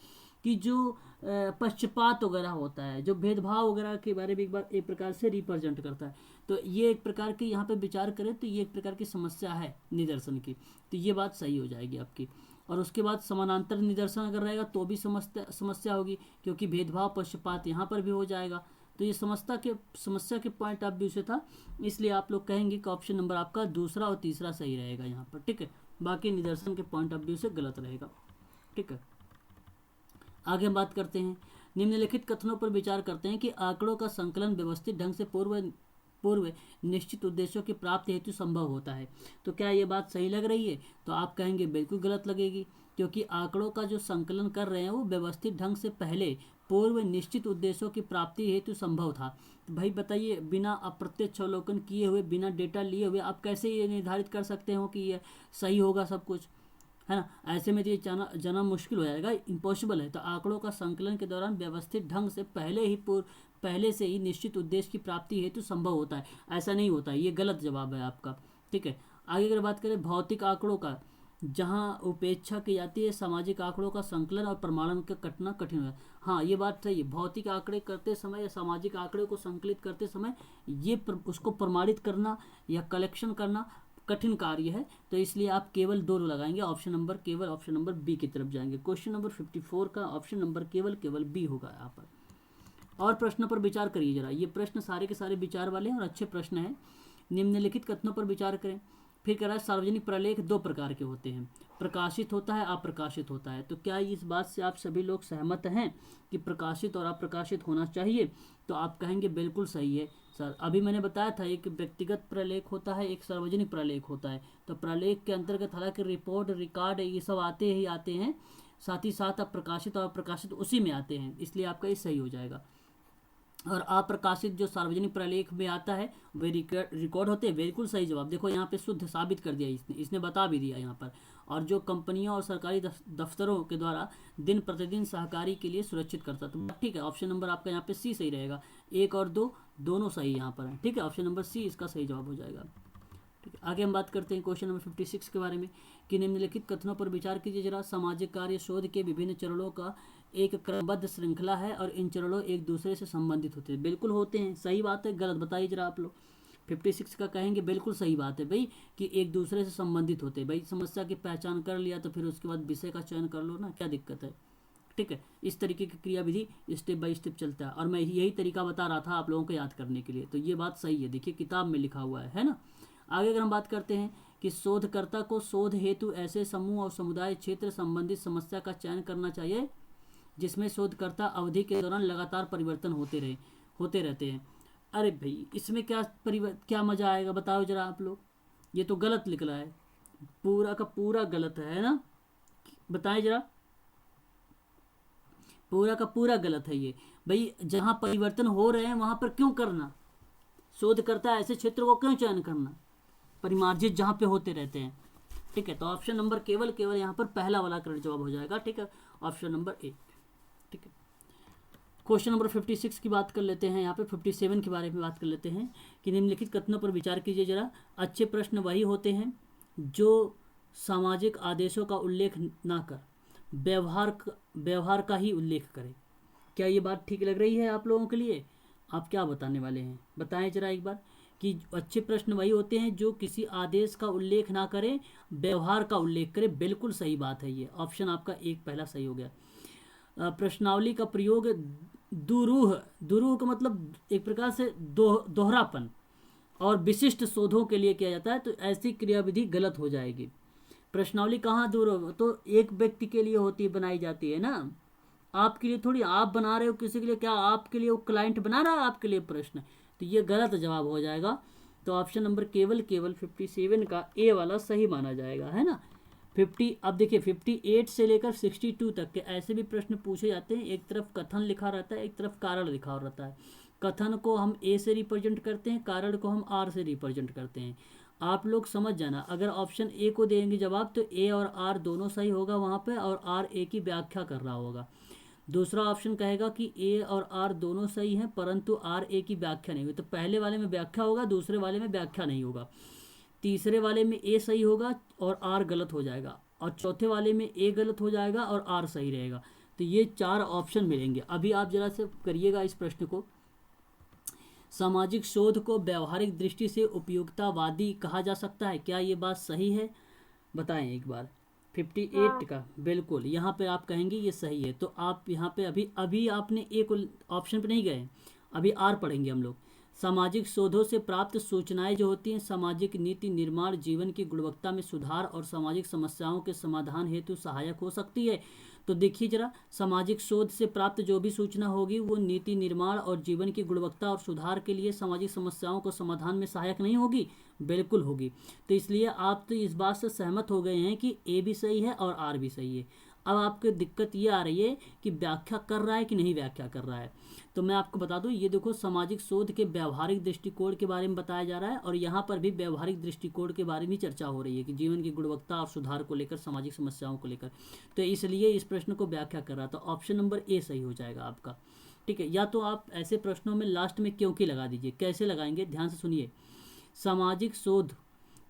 कि जो पक्षपात वगैरह होता है, जो भेदभाव वगैरह के बारे में एक प्रकार से रिप्रेजेंट करता है, तो ये एक प्रकार की यहाँ पे विचार करें तो ये एक प्रकार की समस्या है निदर्शन की, तो ये बात सही हो जाएगी आपकी। और उसके बाद समानांतर निदर्शन अगर रहेगा तो भी समस्या होगी, क्योंकि भेदभाव पक्षपात यहाँ पर भी हो जाएगा, तो ये समस्या के पॉइंट ऑफ व्यू से था, इसलिए आप लोग कहेंगे कि ऑप्शन नंबर आपका दूसरा और तीसरा सही रहेगा यहाँ पर। ठीक है, बाकी निदर्शन के पॉइंट ऑफ व्यू से गलत रहेगा। ठीक है, आगे हम बात करते हैं, निम्नलिखित कथनों पर विचार करते हैं कि आंकड़ों का संकलन व्यवस्थित ढंग से पूर्व निश्चित उद्देश्यों की प्राप्ति हेतु संभव होता है। तो क्या ये बात सही लग रही है? तो आप कहेंगे बिल्कुल गलत लगेगी, क्योंकि आंकड़ों का जो संकलन कर रहे हैं वो व्यवस्थित ढंग से पहले पूर्व निश्चित उद्देश्यों की प्राप्ति हेतु संभव था। तो भाई बताइए, बिना अप्रत्यक्ष अवलोकन किए हुए, बिना डेटा लिए हुए आप कैसे ये निर्धारित कर सकते हो कि ये सही होगा सब कुछ, है ना? ऐसे में तो ये जाना मुश्किल हो जाएगा, इम्पॉसिबल है। तो आंकड़ों का संकलन के दौरान व्यवस्थित ढंग से पहले से ही निश्चित उद्देश्य की प्राप्ति हेतु संभव होता है, ऐसा नहीं होता है, ये गलत जवाब है आपका। ठीक है, आगे अगर बात करें भौतिक आंकड़ों का, जहाँ उपेक्षा की जाती है, सामाजिक आंकड़ों का संकलन और प्रमाणन का कटना कठिन है। हाँ, ये बात सही है, भौतिक आंकड़े करते समय या सामाजिक आंकड़े को संकलित करते समय उसको प्रमाणित करना या कलेक्शन करना कठिन कार्य है, तो इसलिए आप केवल 2 लगाएंगे, ऑप्शन नंबर बी की तरफ जाएंगे। क्वेश्चन नंबर 54 का ऑप्शन नंबर केवल बी होगा यहाँ पर। और प्रश्न पर विचार करिए जरा, ये प्रश्न सारे के सारे विचार वाले हैं और अच्छे प्रश्न हैं। निम्नलिखित कथनों पर विचार करें। फिर कह रहा है सार्वजनिक प्रलेख 2 प्रकार के होते हैं, प्रकाशित होता है, अप्रकाशित होता है। तो क्या इस बात से आप सभी लोग सहमत हैं कि प्रकाशित और अप्रकाशित होना चाहिए? तो आप कहेंगे बिल्कुल सही है सर। अभी मैंने बताया था, एक व्यक्तिगत प्रलेख होता है, एक सार्वजनिक प्रलेख होता है। तो प्रलेख के अंतर्गत हालांकि रिपोर्ट, रिकॉर्ड ये सब आते हैं, साथ ही साथ अप्रकाशित और अप्रकाशित उसी में आते हैं, इसलिए आपका ये सही हो जाएगा। और अप्रकाशित जो सार्वजनिक प्रलेख में आता है वे रिकॉर्ड होते हैं, बिल्कुल सही जवाब। देखो यहाँ पे शुद्ध साबित कर दिया इसने बता भी दिया यहाँ पर। और जो कंपनियों और सरकारी दफ्तरों के द्वारा दिन प्रतिदिन सहकारी के लिए सुरक्षित करता, तो ठीक है, ऑप्शन नंबर आपका यहाँ पे सी सही रहेगा। 1 और 2 दोनों सही यहाँ पर है। ठीक है, ऑप्शन नंबर सी इसका सही जवाब हो जाएगा। ठीक है, आगे हम बात करते हैं क्वेश्चन नंबर 56 के बारे में कि निम्नलिखित कथनों पर विचार कीजिए जरा। सामाजिक कार्य शोध के विभिन्न चरणों का एक क्रमबद्ध श्रृंखला है और इन चरणों एक दूसरे से संबंधित होते हैं। बिल्कुल होते हैं, सही बात है, गलत बताइए जरा आप लोग। 56 का कहेंगे बिल्कुल सही बात है भाई कि एक दूसरे से संबंधित होते हैं। भाई समस्या की पहचान कर लिया तो फिर उसके बाद विषय का चयन कर लो ना, क्या दिक्कत है? ठीक है, इस तरीके की क्रियाविधि स्टेप बाय स्टेप चलता है और मैं यही तरीका बता रहा था आप लोगों को याद करने के लिए, तो ये बात सही है, देखिए किताब में लिखा हुआ है ना। आगे अगर हम बात करते हैं कि शोधकर्ता को शोध हेतु ऐसे समूह और समुदाय क्षेत्र संबंधित समस्या का चयन करना चाहिए जिसमें शोधकर्ता अवधि के दौरान लगातार परिवर्तन होते रहते हैं। अरे भाई इसमें क्या मजा आएगा बताओ जरा आप लोग, ये तो गलत निकला है, पूरा का पूरा गलत है ना, बताएं जरा, पूरा का पूरा गलत है ये। भाई जहां परिवर्तन हो रहे हैं वहां पर क्यों करना, शोधकर्ता ऐसे क्षेत्र को क्यों चयन करना, परिमार्जित जहां पे होते रहते हैं। ठीक है, तो ऑप्शन नंबर केवल यहाँ पर पहला वाला करेक्ट जवाब हो जाएगा। ठीक है, ऑप्शन नंबर ए। ठीक है, क्वेश्चन नंबर 56 की बात कर लेते हैं। यहाँ पे 57 के बारे में बात कर लेते हैं कि निम्नलिखित कथनों पर विचार कीजिए जरा। अच्छे प्रश्न वही होते हैं जो सामाजिक आदेशों का उल्लेख ना कर व्यवहार का ही उल्लेख करें। क्या ये बात ठीक लग रही है आप लोगों के लिए? आप क्या बताने वाले हैं, बताएं जरा एक बार। कि अच्छे प्रश्न वही होते हैं जो किसी आदेश का उल्लेख ना करें, व्यवहार का उल्लेख करें। बिल्कुल सही बात है, ये ऑप्शन आपका एक पहला सही हो गया। प्रश्नावली का प्रयोग दुरूह का मतलब एक प्रकार से दोहरापन और विशिष्ट शोधों के लिए किया जाता है, तो ऐसी क्रियाविधि गलत हो जाएगी। प्रश्नावली कहाँ दूर, तो एक व्यक्ति के लिए होती बनाई जाती है ना, आपके लिए थोड़ी। आप बना रहे हो किसी के लिए, क्या आपके लिए वो क्लाइंट बना रहा है आपके लिए प्रश्न? तो ये गलत जवाब हो जाएगा। तो ऑप्शन नंबर केवल 57 का ए वाला सही माना जाएगा, है ना। 50, अब देखिए 58 से लेकर 62 तक के ऐसे भी प्रश्न पूछे जाते हैं। एक तरफ कथन लिखा रहता है, एक तरफ कारण लिखा रहता है। कथन को हम ए से रिप्रेजेंट करते हैं, कारण को हम आर से रिप्रेजेंट करते हैं। आप लोग समझ जाना, अगर ऑप्शन ए को देंगे जवाब तो ए और आर दोनों सही होगा वहाँ पे, और आर ए की व्याख्या कर रहा होगा। दूसरा ऑप्शन कहेगा कि ए और आर दोनों सही हैं परंतु आर ए की व्याख्या नहीं हुई, तो पहले वाले में व्याख्या होगा, दूसरे वाले में व्याख्या नहीं होगा। तीसरे वाले में ए सही होगा और आर गलत हो जाएगा, और चौथे वाले में ए गलत हो जाएगा और आर सही रहेगा। तो ये 4 ऑप्शन मिलेंगे। अभी आप जरा से करिएगा इस प्रश्न को। सामाजिक शोध को व्यवहारिक दृष्टि से उपयोगितावादी कहा जा सकता है, क्या ये बात सही है? बताएं एक बार। 58 का बिल्कुल यहाँ पे आप कहेंगे ये सही है, तो आप यहाँ पे अभी आपने एक ऑप्शन पे नहीं गए, अभी आर पढ़ेंगे हम लोग। सामाजिक शोधों से प्राप्त सूचनाएं जो होती हैं सामाजिक नीति निर्माण, जीवन की गुणवत्ता में सुधार और सामाजिक समस्याओं के समाधान हेतु सहायक हो सकती है। तो देखिए जरा, सामाजिक शोध से प्राप्त जो भी सूचना होगी वो नीति निर्माण और जीवन की गुणवत्ता और सुधार के लिए सामाजिक समस्याओं को समाधान में सहायक नहीं होगी? बिल्कुल होगी। तो इसलिए आप तो इस बात से सहमत हो गए हैं कि ए भी सही है और आर भी सही है। अब आपको दिक्कत ये आ रही है कि व्याख्या कर रहा है कि नहीं व्याख्या कर रहा है। तो मैं आपको बता दूं, ये देखो सामाजिक शोध के व्यवहारिक दृष्टिकोण के बारे में बताया जा रहा है, और यहाँ पर भी व्यवहारिक दृष्टिकोण के बारे में चर्चा हो रही है कि जीवन की गुणवत्ता और सुधार को लेकर, सामाजिक समस्याओं को लेकर। तो इसलिए इस प्रश्न को व्याख्या कर रहा था। ऑप्शन नंबर ए सही हो जाएगा आपका, ठीक है। या तो आप ऐसे प्रश्नों में लास्ट में क्योंकि लगा दीजिए। कैसे लगाएंगे, ध्यान से सुनिए। सामाजिक शोध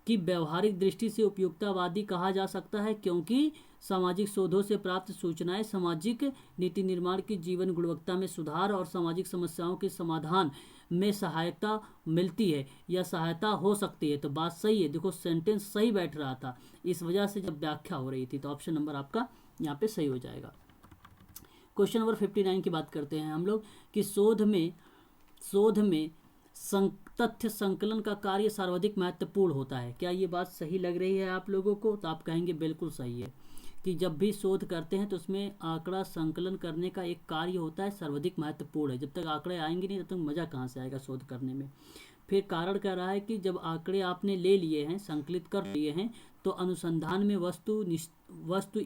की व्यवहारिक दृष्टि से उपयुक्तवादी कहा जा सकता है क्योंकि सामाजिक शोधों से प्राप्त सूचनाएं सामाजिक नीति निर्माण की जीवन गुणवत्ता में सुधार और सामाजिक समस्याओं के समाधान में सहायता मिलती है या सहायता हो सकती है। तो बात सही है, देखो सेंटेंस सही बैठ रहा था, इस वजह से जब व्याख्या हो रही थी। तो ऑप्शन नंबर आपका यहाँ पे सही हो जाएगा। क्वेश्चन नंबर 59 की बात करते हैं हम लोग कि शोध में तथ्य संकलन का कार्य सर्वाधिक महत्वपूर्ण होता है। क्या ये बात सही लग रही है आप लोगों को? तो आप कहेंगे बिल्कुल सही है कि जब भी शोध करते हैं तो उसमें आंकड़ा संकलन करने का एक कार्य होता है, सर्वाधिक महत्वपूर्ण है। जब तक आंकड़े आएंगे नहीं तब तक मज़ा कहाँ से आएगा शोध करने में। फिर कारण कह रहा है कि जब आंकड़े आपने ले लिए हैं, संकलित कर लिए हैं, तो अनुसंधान में वस्तु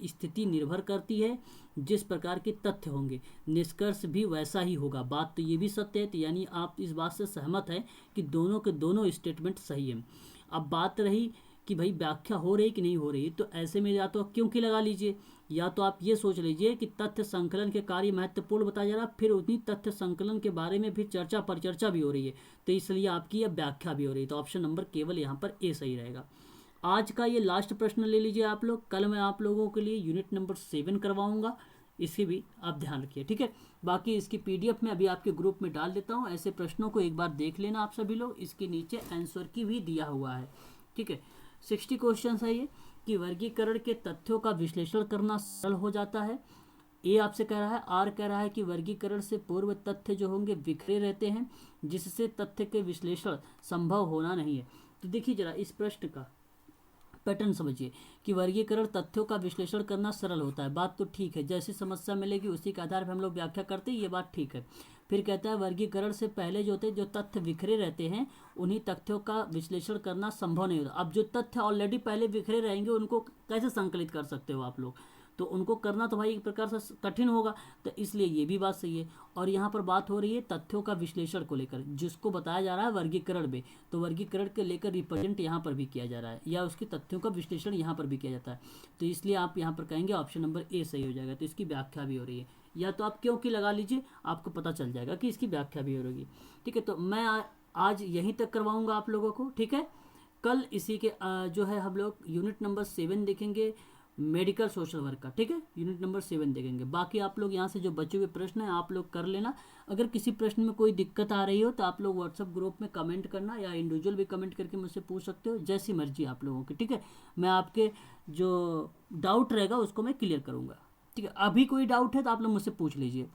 स्थिति निर्भर करती है जिस प्रकार के तथ्य होंगे, निष्कर्ष भी वैसा ही होगा। बात तो ये भी सत्य है, तो यानी आप इस बात से सहमत हैं कि दोनों के दोनों स्टेटमेंट सही हैं। अब बात रही कि भाई व्याख्या हो रही कि नहीं हो रही, तो ऐसे में या तो क्योंकि लगा लीजिए, या तो आप ये सोच लीजिए कि तथ्य संकलन के कार्य महत्वपूर्ण बताया जा रहा है, फिर उतनी तथ्य संकलन के बारे में भी चर्चा परिचर्चा भी हो रही है, तो इसलिए आपकी यह व्याख्या भी हो रही है। तो ऑप्शन नंबर केवल यहाँ पर ए सही रहेगा। आज का ये लास्ट प्रश्न ले लीजिए आप लोग। कल मैं आप लोगों के लिए यूनिट नंबर 7 करवाऊंगा, इसी भी आप ध्यान रखिए, ठीक है। बाकी इसकी PDF में अभी आपके ग्रुप में डाल देता हूँ, ऐसे प्रश्नों को एक बार देख लेना आप सभी लोग। इसके नीचे आंसर की भी दिया हुआ है, ठीक है। 60 क्वेश्चन है ये कि वर्गीकरण के तथ्यों का विश्लेषण करना सरल हो जाता है। ए आपसे कह रहा है, आर कह रहा है कि वर्गीकरण से पूर्व तथ्य जो होंगे बिखरे रहते हैं जिससे तथ्य के विश्लेषण संभव होना नहीं है। तो देखिए जरा इस प्रश्न का पैटर्न समझिए कि वर्गीकरण तथ्यों का विश्लेषण करना सरल होता है। बात तो ठीक है, जैसी समस्या मिलेगी उसी के आधार पर हम लोग व्याख्या करते हैं, ये बात ठीक है। फिर कहता है वर्गीकरण से पहले जो तथ्य बिखरे रहते हैं उन्हीं तथ्यों का विश्लेषण करना संभव नहीं होता। अब जो तथ्य ऑलरेडी पहले बिखरे रहेंगे उनको कैसे संकलित कर सकते हो आप लोग? तो उनको करना तो भाई एक प्रकार से कठिन होगा, तो इसलिए ये भी बात सही है। और यहाँ पर बात हो रही है तथ्यों का विश्लेषण को लेकर, जिसको बताया जा रहा है वर्गीकरण में, तो वर्गीकरण के लेकर रिप्रेजेंट यहाँ पर भी किया जा रहा है, या उसकी तथ्यों का विश्लेषण यहाँ पर भी किया जाता है। तो इसलिए आप यहाँ पर कहेंगे ऑप्शन नंबर ए सही हो जाएगा। तो इसकी व्याख्या भी हो रही है, या तो आप क्यों की लगा लीजिए, आपको पता चल जाएगा कि इसकी व्याख्या भी होगी। ठीक है, तो मैं आज यहीं तक करवाऊंगा आप लोगों को। ठीक है, कल इसी के जो है हम लोग यूनिट नंबर 7 देखेंगे, मेडिकल सोशल वर्क का। ठीक है, यूनिट नंबर 7 देखेंगे। बाकी आप लोग यहाँ से जो बचे हुए प्रश्न हैं आप लोग कर लेना। अगर किसी प्रश्न में कोई दिक्कत आ रही हो तो आप लोग व्हाट्सएप ग्रुप में कमेंट करना, या इंडिविजुअल भी कमेंट करके मुझसे पूछ सकते हो, जैसी मर्जी आप लोगों की। ठीक है, मैं आपके जो डाउट रहेगा उसको मैं क्लियर करूँगा। ठीक है, अभी कोई डाउट है तो आप लोग मुझसे पूछ लीजिए।